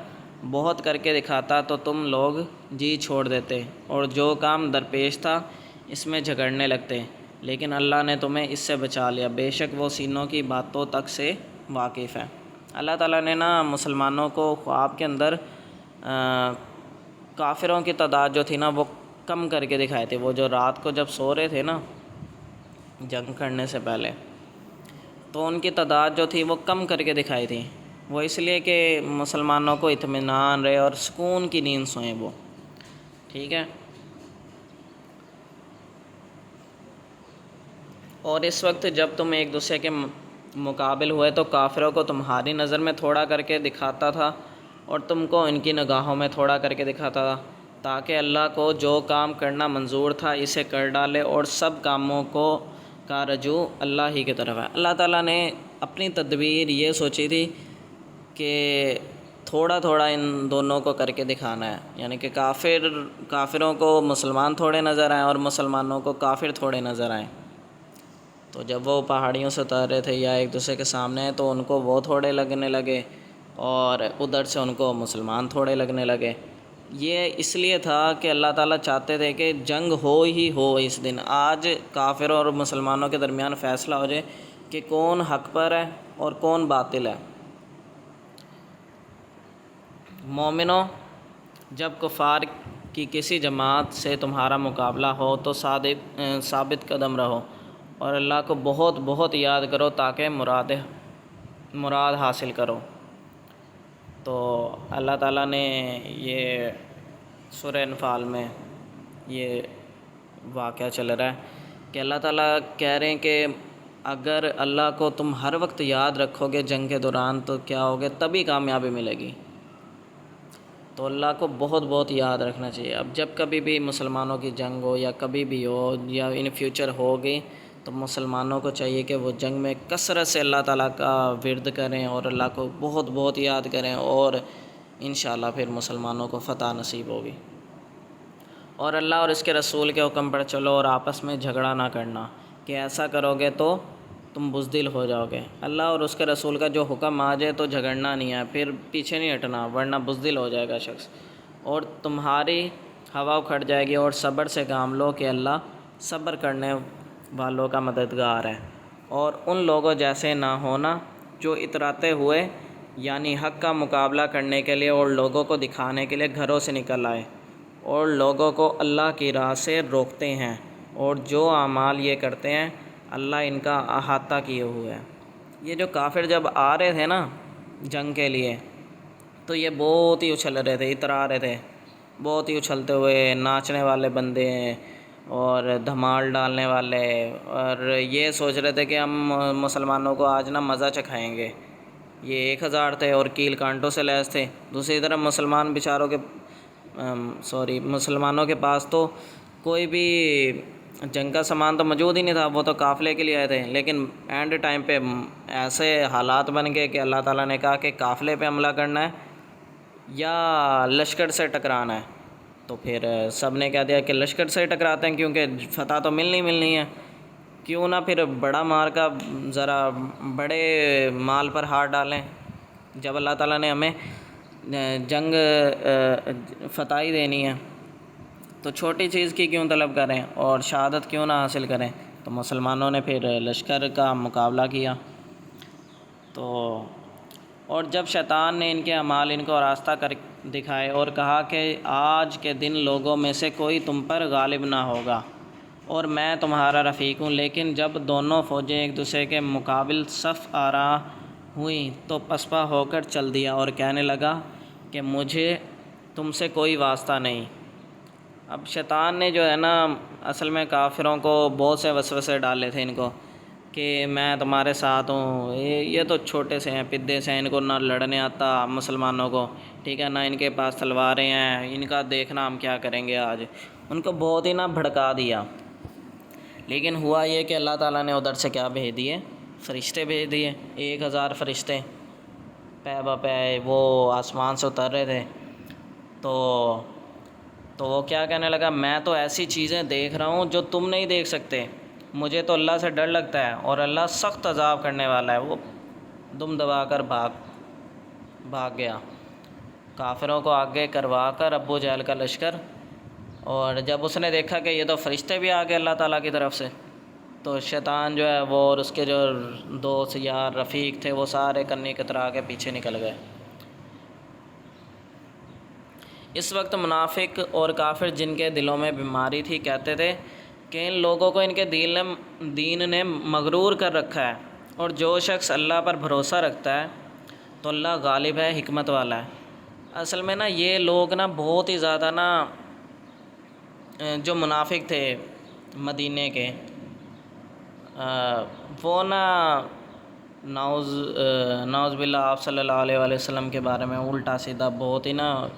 Speaker 1: بہت کر کے دکھاتا تو تم لوگ جی چھوڑ دیتے اور جو کام درپیش تھا اس میں جھگڑنے لگتے، لیکن اللہ نے تمہیں اس سے بچا لیا، بے شک وہ سینوں کی باتوں تک سے واقف ہے۔ اللہ تعالیٰ نے نا مسلمانوں کو خواب کے اندر کافروں کی تعداد جو تھی نا وہ کم کر کے دکھائے تھے، وہ جو رات کو جب سو رہے تھے نا جنگ کرنے سے پہلے، تو ان کی تعداد جو تھی وہ کم کر کے دکھائی تھی، وہ اس لیے کہ مسلمانوں کو اطمینان رہے اور سکون کی نیند سوئیں وہ، ٹھیک ہے۔ اور اس وقت جب تم ایک دوسرے کے مقابل ہوئے تو کافروں کو تمہاری نظر میں تھوڑا کر کے دکھاتا تھا اور تم کو ان کی نگاہوں میں تھوڑا کر کے دکھاتا تھا، تاکہ اللہ کو جو کام کرنا منظور تھا اسے کر ڈالے، اور سب کاموں کا رجوع اللہ ہی کی طرف ہے۔ اللہ تعالیٰ نے اپنی تدبیر یہ سوچی تھی کہ تھوڑا تھوڑا ان دونوں کو کر کے دکھانا ہے، یعنی کہ کافروں کو مسلمان تھوڑے نظر آئیں اور مسلمانوں کو کافر تھوڑے نظر آئیں۔ تو جب وہ پہاڑیوں سے اتر رہے تھے یا ایک دوسرے کے سامنے ہیں تو ان کو وہ تھوڑے لگنے لگے اور ادھر سے ان کو مسلمان تھوڑے لگنے لگے۔ یہ اس لیے تھا کہ اللہ تعالیٰ چاہتے تھے کہ جنگ ہی ہو اس دن، آج کافروں اور مسلمانوں کے درمیان فیصلہ ہو جائے کہ کون حق پر ہے اور کون باطل ہے۔ مومنوں، جب کفار کی کسی جماعت سے تمہارا مقابلہ ہو تو ثابت قدم رہو اور اللہ کو بہت بہت یاد کرو تاکہ مراد حاصل کرو۔ تو اللہ تعالیٰ نے یہ سورہ انفال میں یہ واقعہ چل رہا ہے کہ اللہ تعالیٰ کہہ رہے ہیں کہ اگر اللہ کو تم ہر وقت یاد رکھو گے جنگ کے دوران تو کیا ہوگے، تبھی کامیابی ملے گی۔ تو اللہ کو بہت بہت یاد رکھنا چاہیے۔ اب جب کبھی بھی مسلمانوں کی جنگ ہو یا کبھی بھی ہو یا ان فیوچر ہوگی تو مسلمانوں کو چاہیے کہ وہ جنگ میں کثرت سے اللہ تعالیٰ کا ورد کریں اور اللہ کو بہت بہت یاد کریں، اور انشاءاللہ پھر مسلمانوں کو فتح نصیب ہوگی۔ اور اللہ اور اس کے رسول کے حکم پر چلو اور آپس میں جھگڑا نہ کرنا، کہ ایسا کرو گے تو تم بزدل ہو جاؤ گے۔ اللہ اور اس کے رسول کا جو حکم آ جائے تو جھگڑنا نہیں ہے، پھر پیچھے نہیں ہٹنا، ورنہ بزدل ہو جائے گا شخص، اور تمہاری ہوا اکھڑ جائے گی۔ اور صبر سے کام لو کہ اللہ صبر کرنے والوں کا مددگار ہے۔ اور ان لوگوں جیسے نہ ہونا جو اتراتے ہوئے یعنی حق کا مقابلہ کرنے کے لیے اور لوگوں کو دکھانے کے لیے گھروں سے نکل آئے اور لوگوں کو اللہ کی راہ سے روکتے ہیں، اور جو اعمال یہ کرتے ہیں اللہ ان کا احاطہ کیے ہوئے ہے۔ یہ جو کافر جب آ رہے تھے نا جنگ کے لیے تو یہ بہت ہی اچھل رہے تھے، اترا رہے تھے، بہت ہی اچھلتے ہوئے، ناچنے والے بندے ہیں اور دھمال ڈالنے والے، اور یہ سوچ رہے تھے کہ ہم مسلمانوں کو آج نا مزہ چکھائیں گے۔ یہ 1000 تھے اور کیل کانٹوں سے لیس تھے۔ دوسری طرف مسلمانوں کے پاس تو کوئی بھی جنگ کا سامان تو موجود ہی نہیں تھا، وہ تو قافلے کے لیے آئے تھے، لیکن اینڈ ٹائم پہ ایسے حالات بن گئے کہ اللہ تعالیٰ نے کہا کہ قافلے پہ حملہ کرنا ہے یا لشکر سے ٹکرانا ہے۔ تو پھر سب نے کہہ دیا کہ لشکر سے ٹکراتے ہیں، کیونکہ فتح تو ملنی ہے، کیوں نہ پھر بڑا مار کا ذرا بڑے مال پر ہاتھ ڈالیں، جب اللہ تعالیٰ نے ہمیں جنگ فتح ہی دینی ہے تو چھوٹی چیز کی کیوں طلب کریں اور شہادت کیوں نہ حاصل کریں۔ تو مسلمانوں نے پھر لشکر کا مقابلہ کیا۔ اور جب شیطان نے ان کے اعمال ان کو راستہ کر دکھائے اور کہا کہ آج کے دن لوگوں میں سے کوئی تم پر غالب نہ ہوگا اور میں تمہارا رفیق ہوں، لیکن جب دونوں فوجیں ایک دوسرے کے مقابل صف آرا ہوئیں تو پسپا ہو کر چل دیا اور کہنے لگا کہ مجھے تم سے کوئی واسطہ نہیں۔ اب شیطان نے جو ہے نا اصل میں کافروں کو بہت سے وسوسے ڈالے تھے ان کو کہ میں تمہارے ساتھ ہوں، یہ تو چھوٹے سے ہیں، پدے سے ہیں، ان کو نہ لڑنے آتا مسلمانوں کو، ٹھیک ہے، نہ ان کے پاس تلواریں ہیں، ان کا دیکھنا ہم کیا کریں گے آج۔ ان کو بہت ہی بھڑکا دیا۔ لیکن ہوا یہ کہ اللہ تعالیٰ نے ادھر سے کیا بھیج دیے، فرشتے بھیج دیے، 1000 فرشتے پے بہ پے وہ آسمان سے اتر رہے تھے۔ تو وہ کیا کہنے لگا، میں تو ایسی چیزیں دیکھ رہا ہوں جو تم نہیں دیکھ سکتے، مجھے تو اللہ سے ڈر لگتا ہے اور اللہ سخت عذاب کرنے والا ہے۔ وہ دم دبا کر بھاگ گیا، کافروں کو آگے کروا کر ابو جہل کا لشکر۔ اور جب اس نے دیکھا کہ یہ تو فرشتے بھی آ گئے اللہ تعالیٰ کی طرف سے، تو شیطان جو ہے وہ اور اس کے جو دوست یار رفیق تھے وہ سارے کنی کترا کے پیچھے نکل گئے۔ اس وقت منافق اور کافر جن کے دلوں میں بیماری تھی کہتے تھے کہ ان لوگوں کو ان کے دین نے مغرور کر رکھا ہے، اور جو شخص اللہ پر بھروسہ رکھتا ہے تو اللہ غالب ہے، حکمت والا ہے۔ اصل میں یہ لوگ بہت ہی زیادہ جو منافق تھے مدینے کے، وہ نعوذ باللہ آپ صلی اللہ علیہ وسلم کے بارے میں الٹا سیدھا بہت ہی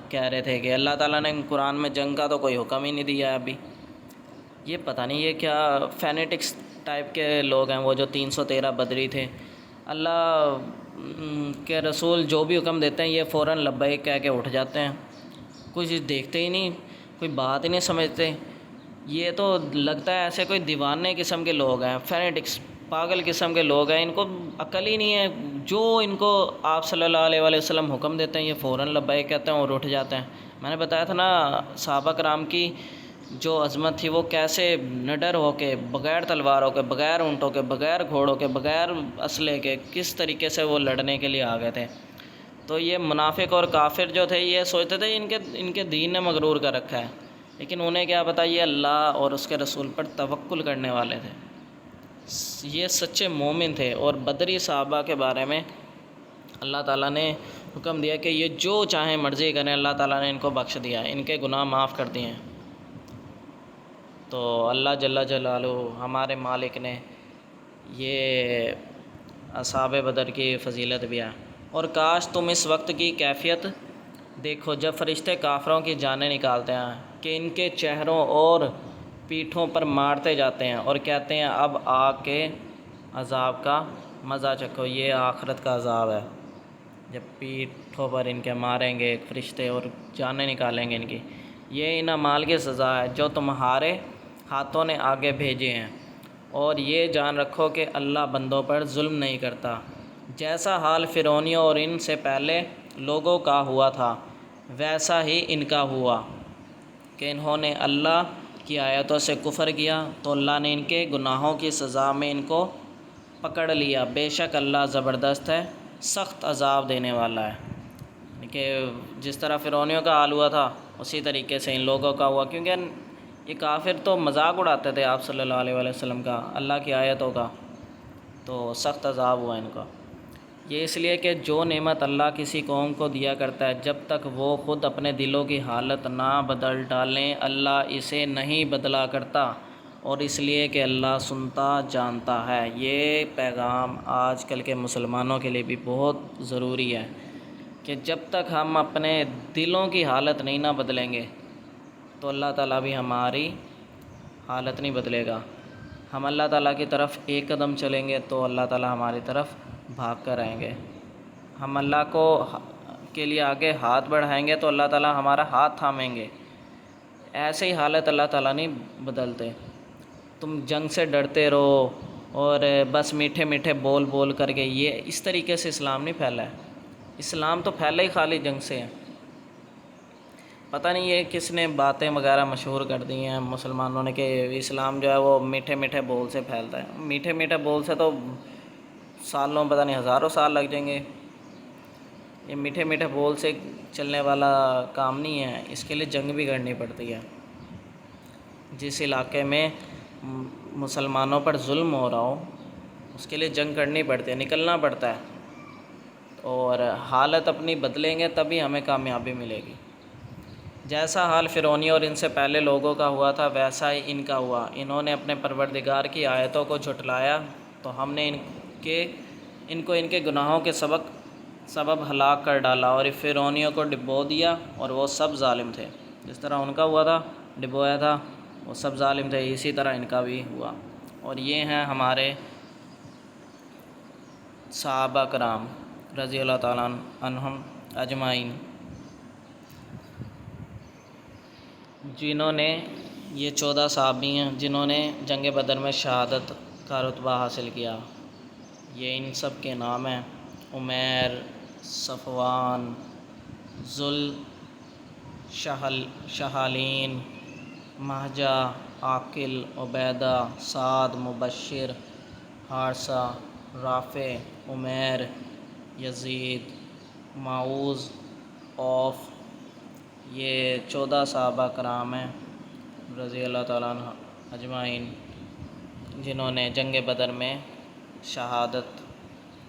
Speaker 1: کہہ رہے تھے کہ اللہ تعالیٰ نے قرآن میں جنگ کا تو کوئی حکم ہی نہیں دیا ہے ابھی۔ یہ پتہ نہیں یہ کیا فینیٹکس ٹائپ کے لوگ ہیں وہ جو 313 بدری تھے۔ اللہ کہ رسول جو بھی حکم دیتے ہیں یہ فوراً لبیک کہہ کے اٹھ جاتے ہیں، کوئی چیز دیکھتے ہی نہیں، کوئی بات ہی نہیں سمجھتے۔ یہ تو لگتا ہے ایسے کوئی دیوانے قسم کے لوگ ہیں، فینیٹکس، پاگل قسم کے لوگ ہیں، ان کو عقل ہی نہیں ہے۔ جو ان کو آپ صلی اللہ علیہ وآلہ وسلم حکم دیتے ہیں یہ فوراً لبیک کہتے ہیں اور اٹھ جاتے ہیں۔ میں نے بتایا تھا نا صحابہ کرام کی جو عظمت تھی، وہ کیسے نڈر ہو کے، بغیر تلواروں کے، بغیر اونٹوں کے، بغیر گھوڑوں کے، بغیر اسلحے کے، کس طریقے سے وہ لڑنے کے لیے آ گئے تھے۔ تو یہ منافق اور کافر جو تھے یہ سوچتے تھے ان کے دین نے مغرور کر رکھا ہے، لیکن انہیں کیا پتہ یہ اللہ اور اس کے رسول پر توکل کرنے والے تھے، یہ سچے مومن تھے۔ اور بدری صحابہ کے بارے میں اللہ تعالیٰ نے حکم دیا کہ یہ جو چاہیں مرضی کریں، اللہ تعالیٰ نے ان کو بخش دیا، ان کے گناہ معاف کر دیے ہیں۔ تو اللہ جل جلالہ ہمارے مالک نے یہ اصحاب بدر کی فضیلت بھی ہے۔ اور کاش تم اس وقت کی کیفیت دیکھو جب فرشتے کافروں کی جانیں نکالتے ہیں کہ ان کے چہروں اور پیٹھوں پر مارتے جاتے ہیں اور کہتے ہیں اب آگ کے عذاب کا مزہ چکھو۔ یہ آخرت کا عذاب ہے، جب پیٹھوں پر ان کے ماریں گے فرشتے اور جانیں نکالیں گے ان کی۔ یہ ان اعمال کی سزا ہے جو تمہارے ہاتھوں نے آگے بھیجے ہیں، اور یہ جان رکھو کہ اللہ بندوں پر ظلم نہیں کرتا۔ جیسا حال فرعونیوں اور ان سے پہلے لوگوں کا ہوا تھا ویسا ہی ان کا ہوا کہ انہوں نے اللہ کی آیتوں سے کفر کیا تو اللہ نے ان کے گناہوں کی سزا میں ان کو پکڑ لیا۔ بے شک اللہ زبردست ہے، سخت عذاب دینے والا ہے۔ کہ جس طرح فرعونیوں کا حال ہوا تھا اسی طریقے سے ان لوگوں کا ہوا، کیونکہ یہ کافر تو مذاق اڑاتے تھے آپ صلی اللہ علیہ وآلہ وسلم کا، اللہ کی آیتوں کا، تو سخت عذاب ہوا ان کا۔ یہ اس لیے کہ جو نعمت اللہ کسی قوم کو دیا کرتا ہے جب تک وہ خود اپنے دلوں کی حالت نہ بدل ڈالیں اللہ اسے نہیں بدلا کرتا، اور اس لیے کہ اللہ سنتا جانتا ہے۔ یہ پیغام آج کل کے مسلمانوں کے لیے بھی بہت ضروری ہے کہ جب تک ہم اپنے دلوں کی حالت نہیں نہ بدلیں گے تو اللہ تعالیٰ بھی ہماری حالت نہیں بدلے گا۔ ہم اللہ تعالیٰ کی طرف ایک قدم چلیں گے تو اللہ تعالیٰ ہماری طرف بھاگ کر آئیں گے۔ ہم اللہ کو کے لیے آگے ہاتھ بڑھائیں گے تو اللہ تعالیٰ ہمارا ہاتھ تھامیں گے۔ ایسے ہی حالت اللہ تعالیٰ نہیں بدلتے۔ تم جنگ سے ڈرتے رہو اور بس میٹھے میٹھے بول بول کر کے، یہ اس طریقے سے اسلام نہیں پھیلا ہے۔ اسلام تو پھیلا ہی خالی جنگ سے ہے۔ پتہ نہیں یہ کس نے باتیں وغیرہ مشہور کر دی ہیں مسلمانوں نے کہ اسلام جو ہے وہ میٹھے میٹھے بول سے پھیلتا ہے۔ میٹھے میٹھے بول سے تو سالوں، پتہ نہیں ہزاروں سال لگ جائیں گے۔ یہ میٹھے میٹھے بول سے چلنے والا کام نہیں ہے، اس کے لیے جنگ بھی کرنی پڑتی ہے۔ جس علاقے میں مسلمانوں پر ظلم ہو رہا ہو اس کے لیے جنگ کرنی پڑتی ہے، نکلنا پڑتا ہے، اور حالت اپنی بدلیں گے تبھی ہمیں کامیابی ملے گی۔ جیسا حال فرعونیوں اور ان سے پہلے لوگوں کا ہوا تھا ویسا ہی ان کا ہوا۔ انہوں نے اپنے پروردگار کی آیتوں کو جھٹلایا تو ہم نے ان کو ان کے گناہوں کے سبب ہلاک کر ڈالا، اور فرعونیوں کو ڈبو دیا اور وہ سب ظالم تھے۔ جس طرح ان کا ہوا تھا، ڈبویا تھا، وہ سب ظالم تھے، اسی طرح ان کا بھی ہوا۔ اور یہ ہیں ہمارے صحابہ کرام رضی اللہ تعالیٰ عنہم اجمعین، جنہوں نے یہ 14 صحابی ہیں جنہوں نے جنگ بدر میں شہادت کا رتبہ حاصل کیا۔ یہ ان سب کے نام ہیں: عمیر، صفوان، شہالین، مہجہ، عاقل، عبیدہ، سعد، مبشر، حارثہ، رافع، عمیر، یزید، معوذ، عوف۔ یہ 14 صحابہ کرام ہیں رضی اللہ تعالیٰ عنہ اجمعین جنہوں نے جنگ بدر میں شہادت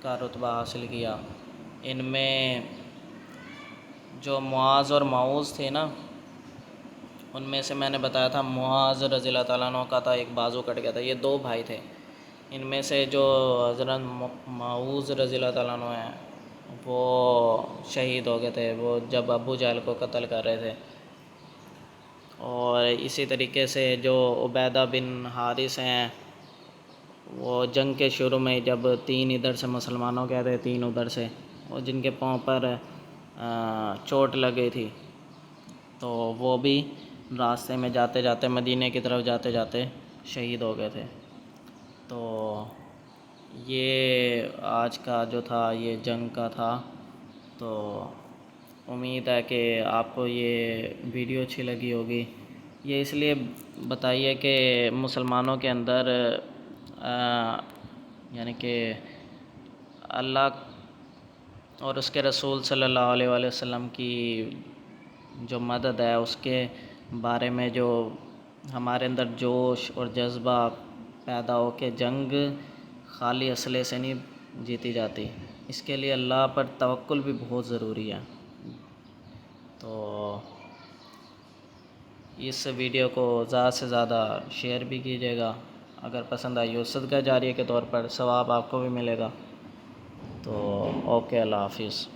Speaker 1: کا رتبہ حاصل کیا۔ ان میں جو معاذ اور معوذ تھے نا، ان میں سے میں نے بتایا تھا معاذ رضی اللہ تعالیٰ عنہ کا تھا ایک بازو کٹ گیا تھا، یہ 2 بھائی تھے۔ ان میں سے جو حضرت معوذ رضی اللہ تعالیٰ عنہ ہیں وہ شہید ہو گئے تھے، وہ جب ابو جہل کو قتل کر رہے تھے۔ اور اسی طریقے سے جو عبیدہ بن حارث ہیں وہ جنگ کے شروع میں جب 3 ادھر سے مسلمانوں کے تھے 3 ادھر سے، اور جن کے پاؤں پر چوٹ لگی تھی، تو وہ بھی راستے میں جاتے جاتے مدینے کی طرف جاتے جاتے شہید ہو گئے تھے۔ تو یہ آج کا جو تھا یہ جنگ کا تھا۔ تو امید ہے کہ آپ کو یہ ویڈیو اچھی لگی ہوگی۔ یہ اس لیے بتائیے کہ مسلمانوں کے اندر یعنی کہ اللہ اور اس کے رسول صلی اللہ علیہ وآلہ وسلم کی جو مدد ہے، اس کے بارے میں جو ہمارے اندر جوش اور جذبہ پیدا ہو کہ جنگ خالی اسلحے سے نہیں جیتی جاتی، اس کے لیے اللہ پر توکل بھی بہت ضروری ہے۔ تو اس ویڈیو کو زیادہ سے زیادہ شیئر بھی کیجیے گا، اگر پسند آئی ہو صدقہ جاریہ کے طور پر ثواب آپ کو بھی ملے گا۔ تو اوکے، اللہ حافظ۔